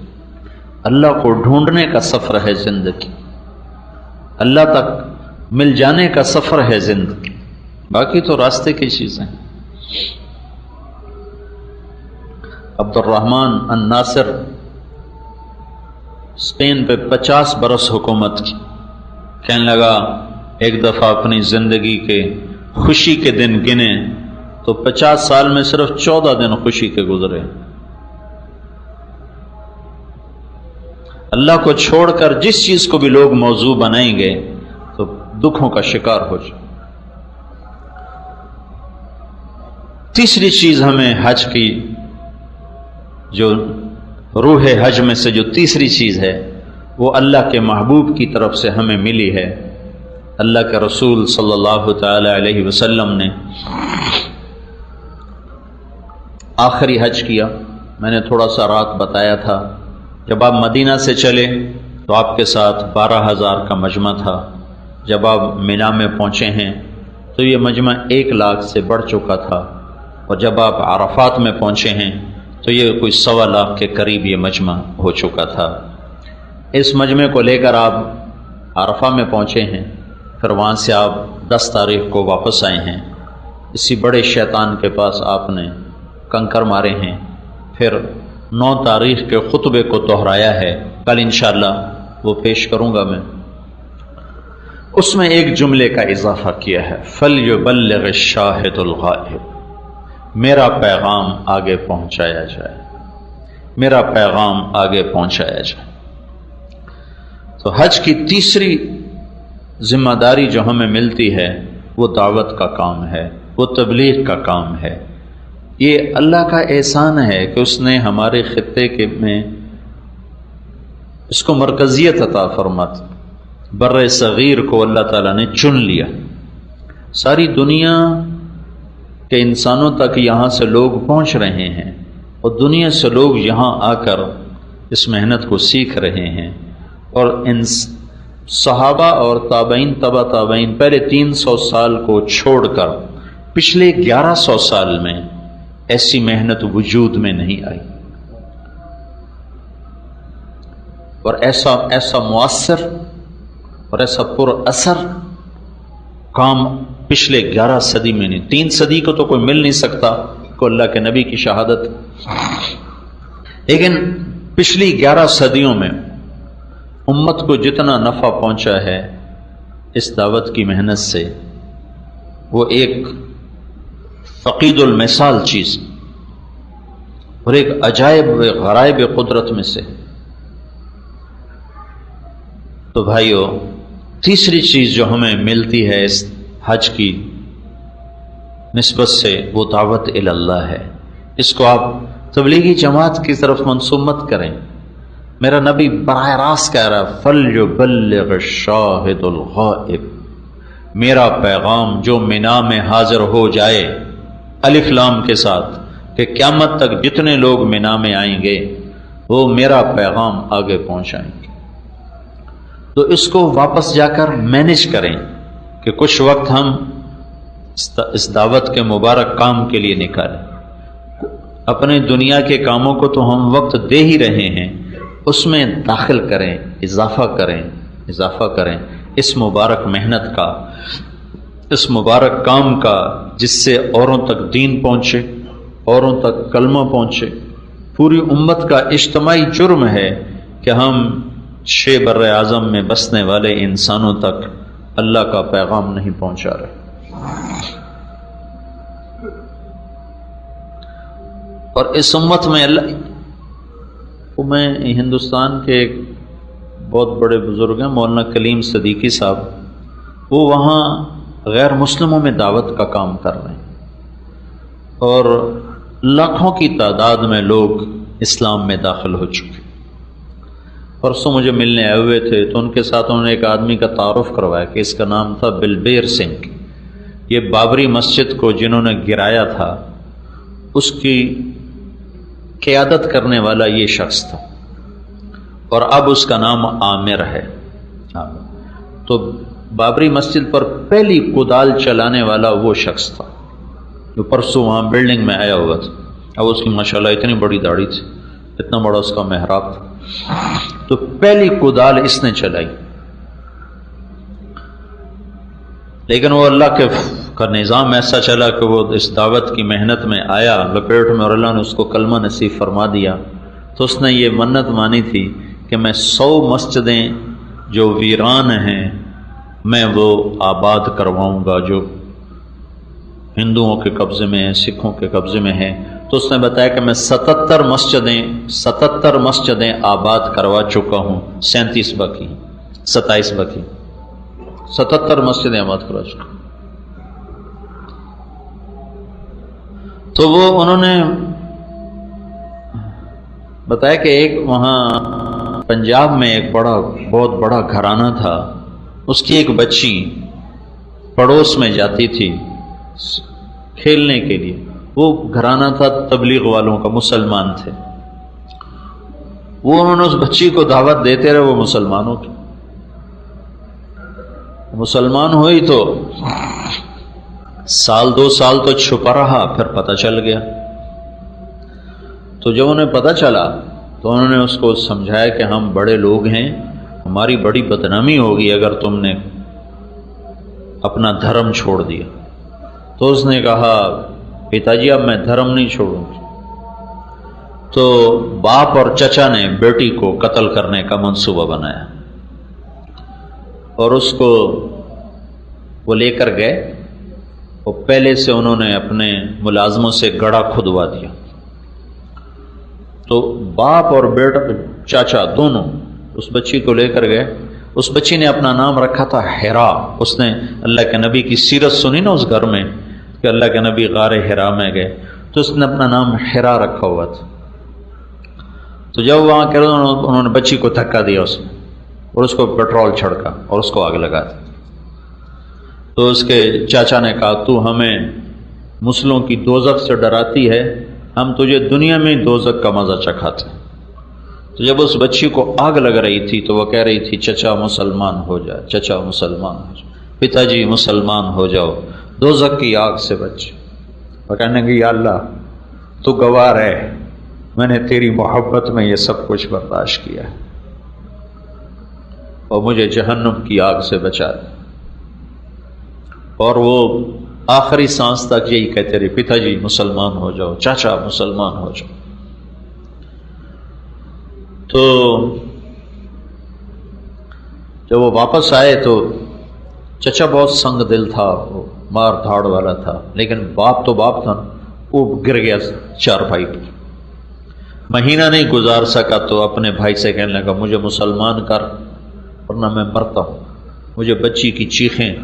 اللہ کو ڈھونڈنے کا سفر ہے زندگی، اللہ تک مل جانے کا سفر ہے زندگی. باقی تو راستے کی چیزیں. عبد الرحمن الناصر اسپین پہ 50 برس حکومت کی. کہنے لگا ایک دفعہ اپنی زندگی کے خوشی کے دن گنے تو 50 سال میں صرف 14 دن خوشی کے گزرے. اللہ کو چھوڑ کر جس چیز کو بھی لوگ موضوع بنائیں گے تو دکھوں کا شکار ہو جائے. تیسری چیز ہمیں حج کی، جو روح حج میں سے جو تیسری چیز ہے وہ اللہ کے محبوب کی طرف سے ہمیں ملی ہے. اللہ کے رسول صلی اللہ تعالی علیہ وسلم نے آخری حج کیا. میں نے تھوڑا سا رات بتایا تھا، جب آپ مدینہ سے چلے تو آپ کے ساتھ 12,000 کا مجمع تھا. جب آپ مینا میں پہنچے ہیں تو یہ مجمع 1 لاکھ سے بڑھ چکا تھا، اور جب آپ عرفات میں پہنچے ہیں تو یہ کوئی 1.25 لاکھ کے قریب یہ مجمع ہو چکا تھا. اس مجمع کو لے کر آپ عرفہ میں پہنچے ہیں، پھر وہاں سے آپ 10 تاریخ کو واپس آئے ہیں. اسی بڑے شیطان کے پاس آپ نے کنکر مارے ہیں. پھر 9 تاریخ کے خطبے کو دہرایا ہے، کل انشاءاللہ وہ پیش کروں گا میں. اس میں ایک جملے کا اضافہ کیا ہے، فَلْيُبَلِّغِ الشَّاهِدُ الْغَائِبُ. میرا پیغام آگے پہنچایا جائے، میرا پیغام آگے پہنچایا جائے. تو حج کی تیسری ذمہ داری جو ہمیں ملتی ہے وہ دعوت کا کام ہے، وہ تبلیغ کا کام ہے. یہ اللہ کا احسان ہے کہ اس نے ہمارے خطے کے میں اس کو مرکزیت عطا فرمات، بر صغیر کو اللہ تعالیٰ نے چن لیا۔ ساری دنیا کے انسانوں تک یہاں سے لوگ پہنچ رہے ہیں، اور دنیا سے لوگ یہاں آ کر اس محنت کو سیکھ رہے ہیں، اور ان صحابہ اور تابعین تبع تابعین پہلے 300 سال کو چھوڑ کر پچھلے 1100 سال میں ایسی محنت وجود میں نہیں آئی، اور ایسا مؤثر اور ایسا پر اثر کام پچھلے 11 صدی میں نہیں، 3 صدی کو تو کوئی مل نہیں سکتا کو اللہ کے نبی کی شہادت، لیکن پچھلی 11 صدیوں میں امت کو جتنا نفع پہنچا ہے اس دعوت کی محنت سے، وہ ایک فقید المثال چیز اور ایک عجائب غرائب قدرت میں سے۔ تو بھائیو، تیسری چیز جو ہمیں ملتی ہے اس حج کی نسبت سے، وہ دعوت الی اللہ ہے۔ اس کو آپ تبلیغی جماعت کی طرف منسوب مت کریں۔ میرا نبی براہ راست کہہ رہا ہے فَلْيُبَلِّغِ الشَّاهِدُ الْغَائِبُ، میرا پیغام جو مینا میں حاضر ہو جائے الف لام کے ساتھ، کہ قیامت تک جتنے لوگ مینا میں آئیں گے وہ میرا پیغام آگے پہنچائیں گے۔ تو اس کو واپس جا کر مینج کریں کہ کچھ وقت ہم اس دعوت کے مبارک کام کے لیے نکالیں۔ اپنے دنیا کے کاموں کو تو ہم وقت دے ہی رہے ہیں، اس میں داخل کریں، اضافہ کریں اس مبارک محنت کا، اس مبارک کام کا، جس سے اوروں تک دین پہنچے، اوروں تک کلمہ پہنچے۔ پوری امت کا اجتماعی جرم ہے کہ ہم 6 بر اعظم میں بسنے والے انسانوں تک اللہ کا پیغام نہیں پہنچا رہے۔ اور اس امت میں میں ہندوستان کے ایک بہت بڑے بزرگ ہیں مولانا کلیم صدیقی صاحب، وہ وہاں غیر مسلموں میں دعوت کا کام کر رہے ہیں، اور لاکھوں کی تعداد میں لوگ اسلام میں داخل ہو چکے۔ پرسوں مجھے ملنے آئے ہوئے تھے تو ان کے ساتھ انہوں نے ایک آدمی کا تعارف کروایا کہ اس کا نام تھا بلبیر سنگھ۔ یہ بابری مسجد کو جنہوں نے گرایا تھا اس کی قیادت کرنے والا یہ شخص تھا، اور اب اس کا نام عامر ہے۔ تو بابری مسجد پر پہلی کدال چلانے والا وہ شخص تھا جو پرسوں وہاں بلڈنگ میں آیا ہوا تھا۔ اب اس کی ماشاءاللہ اتنی بڑی داڑھی تھی، اتنا بڑا اس کا محراب تھا، تو پہلی کدال اس نے چلائی۔ لیکن وہ اللہ کا نظام ایسا چلا کہ وہ اس دعوت کی محنت میں آیا لپیٹ میں، اور اللہ نے اس کو کلمہ نصیب فرما دیا۔ تو اس نے یہ منت مانی تھی کہ میں 100 مسجدیں جو ویران ہیں میں وہ آباد کرواؤں گا، جو ہندوؤں کے قبضے میں ہیں، سکھوں کے قبضے میں ہیں۔ تو اس نے بتایا کہ میں 77 مسجدیں آباد کروا چکا ہوں، 37 باقی، 27 باقی، 77 مسجدیں آباد کروا چکا۔ تو وہ انہوں نے بتایا کہ ایک وہاں پنجاب میں ایک بہت بڑا گھرانہ تھا، اس کی ایک بچی پڑوس میں جاتی تھی کھیلنے کے لیے۔ وہ گھرانہ تھا تبلیغ والوں کا، مسلمان تھے وہ۔ انہوں نے اس بچی کو دعوت دیتے رہے، وہ مسلمانوں کی مسلمان ہوئی تو سال 2 سال تو چھپا رہا، پھر پتہ چل گیا۔ تو جب انہیں پتہ چلا تو انہوں نے اس کو سمجھایا کہ ہم بڑے لوگ ہیں، ہماری بڑی بدنامی ہوگی اگر تم نے اپنا دھرم چھوڑ دیا۔ تو اس نے کہا پتا جی اب میں دھرم نہیں چھوڑوں گی۔ تو باپ اور چچا نے بیٹی کو قتل کرنے کا منصوبہ بنایا، اور اس کو وہ لے کر گئے، اور پہلے سے انہوں نے اپنے ملازموں سے گڑھا کھدوا دیا۔ تو باپ اور بیٹا چاچا دونوں اس بچی کو لے کر گئے۔ اس بچی نے اپنا نام رکھا تھا ہیرا۔ اس نے اللہ کے نبی کی سیرت سنی نا اس گھر میں کہ اللہ کے نبی غار ہیرا میں گئے، تو اس نے اپنا نام حرا رکھا ہوا تھا. تو جب وہاں کہ انہوں نے بچی کو دھکا دیا اس میں اور اس کو پیٹرول چھڑکا اور اس کو آگ لگا دی. تو اس کے چاچا نے کہا تو ہمیں مسلموں کی دوزخ سے ڈراتی ہے، ہم تجھے دنیا میں دوزخ کا مزہ چکھاتے ہیں. تو جب اس بچی کو آگ لگ رہی تھی تو وہ کہہ رہی تھی چچا مسلمان ہو جا، چچا مسلمان ہو جا، پتا جی مسلمان ہو جاؤ، دوزخ کی آگ سے بچ. وہ کہنے لگی یا اللہ تو گواہ ہے، میں نے تیری محبت میں یہ سب کچھ برداشت کیا ہے اور مجھے جہنم کی آگ سے بچا دے. اور وہ آخری سانس تک یہی کہتے رہے پتا جی مسلمان ہو جاؤ، چاچا مسلمان ہو جاؤ. تو جب وہ واپس آئے تو چچا بہت سنگ دل تھا، وہ مار دھاڑ والا تھا، لیکن باپ تو باپ تھا، وہ گر گیا چارپائی پر. مہینہ نہیں گزار سکا تو اپنے بھائی سے کہنے لگا مجھے مسلمان کر ورنہ میں مرتا ہوں. مجھے بچی کی چیخیں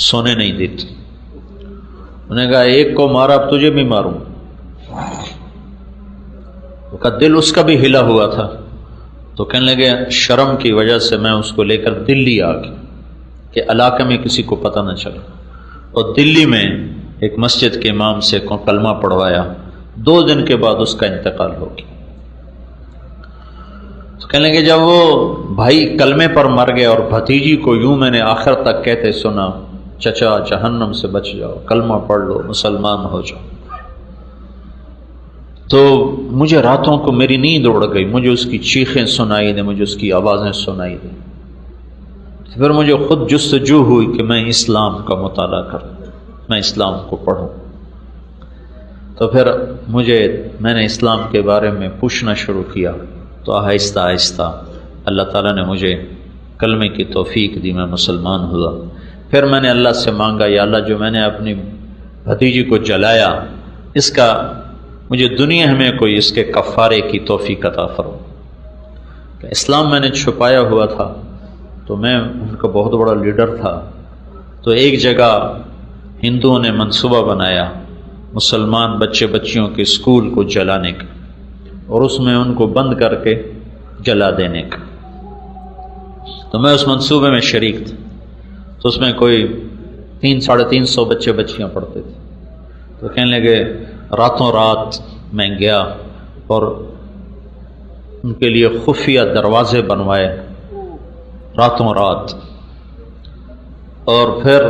سونے نہیں دیتی. انہوں نے کہا ایک کو مارا اب تجھے بھی ماروں. کا دل اس کا بھی ہلا ہوا تھا تو کہنے لگے شرم کی وجہ سے میں اس کو لے کر دلی آ گیا کہ علاقے میں کسی کو پتہ نہ چلے. اور دلی میں ایک مسجد کے امام سے کلمہ پڑھوایا. 2 دن کے بعد اس کا انتقال ہو گیا. تو کہنے لگے جب وہ بھائی کلمے پر مر گئے اور بھتیجی کو یوں میں نے آخر تک کہتے سنا چچا جہنم سے بچ جاؤ، کلمہ پڑھ لو، مسلمان ہو جاؤ، تو مجھے راتوں کو میری نیند اڑ گئی، مجھے اس کی چیخیں سنائی دیں، مجھے اس کی آوازیں سنائی دیں. پھر مجھے خود جستجو ہوئی کہ میں اسلام کا مطالعہ کروں، میں اسلام کو پڑھوں. تو پھر میں نے اسلام کے بارے میں پوچھنا شروع کیا تو آہستہ آہستہ اللہ تعالیٰ نے مجھے کلمے کی توفیق دی، میں مسلمان ہوا. پھر میں نے اللہ سے مانگا یا اللہ جو میں نے اپنی بھتیجی کو جلایا اس کا مجھے دنیا میں کوئی اس کے کفارے کی توفیق عطا فرما. اسلام میں نے چھپایا ہوا تھا تو میں ان کا بہت بڑا لیڈر تھا. تو ایک جگہ ہندوؤں نے منصوبہ بنایا مسلمان بچے بچیوں کے اسکول کو جلانے کا اور اس میں ان کو بند کر کے جلا دینے کا. تو میں اس منصوبے میں شریک تھا. تو اس میں کوئی 300-350 بچے بچیاں پڑھتے تھے. تو کہنے لگے راتوں رات میں گیا اور ان کے لیے خفیہ دروازے بنوائے راتوں رات. اور پھر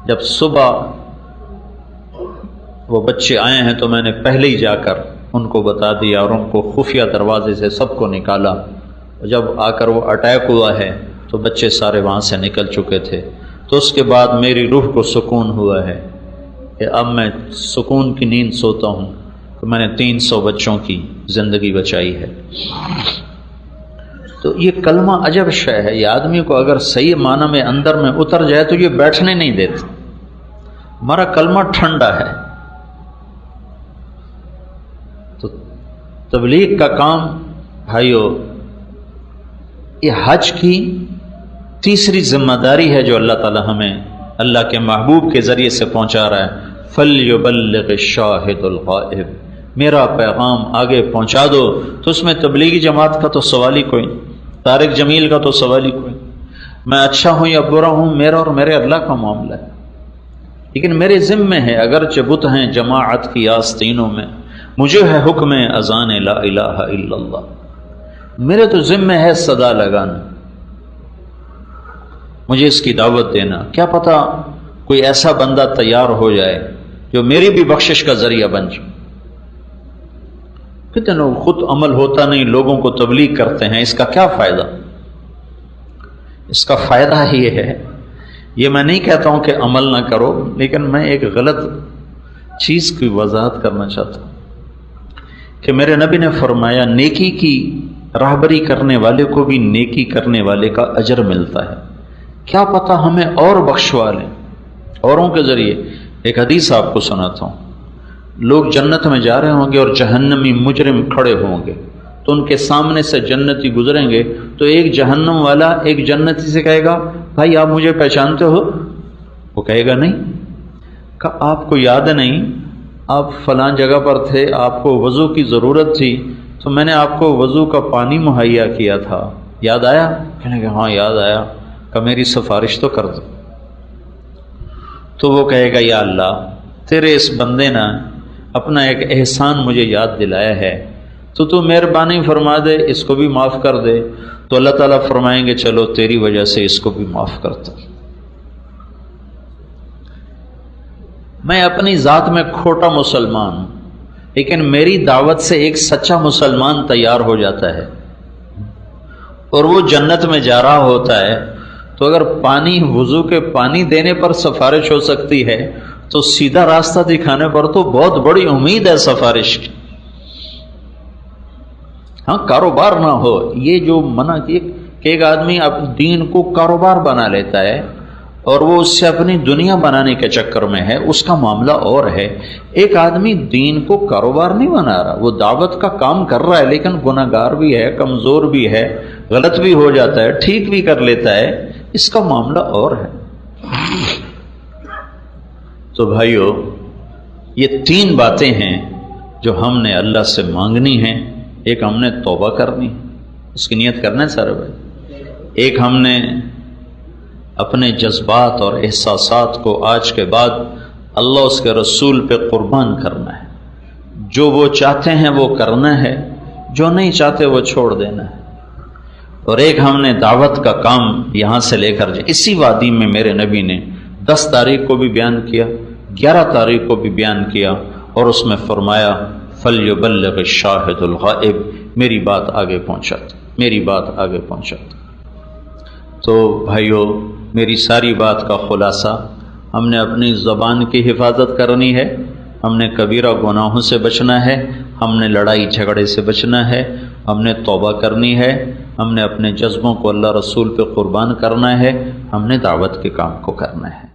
جب صبح وہ بچے آئے ہیں تو میں نے پہلے ہی جا کر ان کو بتا دیا اور ان کو خفیہ دروازے سے سب کو نکالا. اور جب آ کر وہ اٹیک ہوا ہے تو بچے سارے وہاں سے نکل چکے تھے. تو اس کے بعد میری روح کو سکون ہوا ہے کہ اب میں سکون کی نیند سوتا ہوں کہ میں نے 300 بچوں کی زندگی بچائی ہے. تو یہ کلمہ عجب شے ہے، یہ آدمی کو اگر صحیح معنی میں اندر میں اتر جائے تو یہ بیٹھنے نہیں دیتا. ہمارا کلمہ ٹھنڈا ہے. تو تبلیغ کا کام بھائیو یہ حج کی تیسری ذمہ داری ہے جو اللہ تعالی ہمیں اللہ کے محبوب کے ذریعے سے پہنچا رہا ہے. فَلْيُبَلِّغِ الشَّاهِدُ الْغَائِبُ، میرا پیغام آگے پہنچا دو. تو اس میں تبلیغی جماعت کا تو سوال ہی کوئی، طارق جمیل کا تو سوال ہی کوئی. میں اچھا ہوں یا برا ہوں میرا اور میرے اللہ کا معاملہ ہے. لیکن میرے ذمہ ہے اگرچہ بت ہیں جماعت کی آستینوں میں، مجھے ہے حکم اذان لا الہ الا اللہ. میرے تو ذمہ ہے صدا لگانا، مجھے اس کی دعوت دینا. کیا پتہ کوئی ایسا بندہ تیار ہو جائے جو میری بھی بخشش کا ذریعہ بن جائے. کتنے لوگ خود عمل ہوتا نہیں لوگوں کو تبلیغ کرتے ہیں، اس کا کیا فائدہ؟ اس کا فائدہ یہ ہے، یہ میں نہیں کہتا ہوں کہ عمل نہ کرو، لیکن میں ایک غلط چیز کی وضاحت کرنا چاہتا ہوں کہ میرے نبی نے فرمایا نیکی کی راہبری کرنے والے کو بھی نیکی کرنے والے کا اجر ملتا ہے. کیا پتہ ہمیں اور بخشوا لیں اوروں کے ذریعے. ایک حدیث آپ کو سناتا ہوں. لوگ جنت میں جا رہے ہوں گے اور جہنمی مجرم کھڑے ہوں گے تو ان کے سامنے سے جنتی گزریں گے تو ایک جہنم والا ایک جنتی سے کہے گا بھائی آپ مجھے پہچانتے ہو؟ وہ کہے گا نہیں. کہا آپ کو یاد نہیں آپ فلاں جگہ پر تھے، آپ کو وضو کی ضرورت تھی تو میں نے آپ کو وضو کا پانی مہیا کیا تھا، یاد آیا؟ کہنے کہ ہاں یاد آیا۔ کہ میری سفارش تو کر دو۔ تو وہ کہے گا یا اللہ تیرے اس بندے نے اپنا ایک احسان مجھے یاد دلایا ہے، تو مہربانی فرما دے اس کو بھی معاف کر دے۔ تو اللہ تعالیٰ فرمائیں گے چلو تیری وجہ سے اس کو بھی معاف کرتا ہوں۔ میں اپنی ذات میں کھوٹا مسلمان ہوں، لیکن میری دعوت سے ایک سچا مسلمان تیار ہو جاتا ہے اور وہ جنت میں جا رہا ہوتا ہے، تو اگر پانی وضو کے پانی دینے پر سفارش ہو سکتی ہے تو سیدھا راستہ دکھانے پر تو بہت بڑی امید ہے سفارش کی۔ ہاں کاروبار نہ ہو، یہ جو منع کی کہ ایک آدمی دین کو کاروبار بنا لیتا ہے اور وہ اس سے اپنی دنیا بنانے کے چکر میں ہے، اس کا معاملہ اور ہے۔ ایک آدمی دین کو کاروبار نہیں بنا رہا، وہ دعوت کا کام کر رہا ہے لیکن گناہ گار بھی ہے، کمزور بھی ہے، غلط بھی ہو جاتا ہے، ٹھیک بھی کر لیتا ہے، اس کا معاملہ اور ہے۔ تو بھائیو یہ تین باتیں ہیں جو ہم نے اللہ سے مانگنی ہیں۔ ایک ہم نے توبہ کرنی، اس کی نیت کرنا ہے سارے بھائی۔ ایک ہم نے اپنے جذبات اور احساسات کو آج کے بعد اللہ اس کے رسول پہ قربان کرنا ہے، جو وہ چاہتے ہیں وہ کرنا ہے، جو نہیں چاہتے وہ چھوڑ دینا ہے۔ اور ایک ہم نے دعوت کا کام یہاں سے لے کر اسی وادی میں میرے نبی نے 10 تاریخ کو بھی بیان کیا، 11 تاریخ کو بھی بیان کیا، اور اس میں فرمایا فَلْيُبَلِّغِ الشَّاهِدُ الْغَائِبُ، میری بات آگے پہنچاتا، میری بات آگے پہنچاتا۔ تو بھائیو میری ساری بات کا خلاصہ، ہم نے اپنی زبان کی حفاظت کرنی ہے، ہم نے کبیرہ گناہوں سے بچنا ہے، ہم نے لڑائی جھگڑے سے بچنا ہے، ہم نے توبہ کرنی ہے، ہم نے اپنے جذبوں کو اللہ رسول پہ قربان کرنا ہے، ہم نے دعوت کے کام کو کرنا ہے۔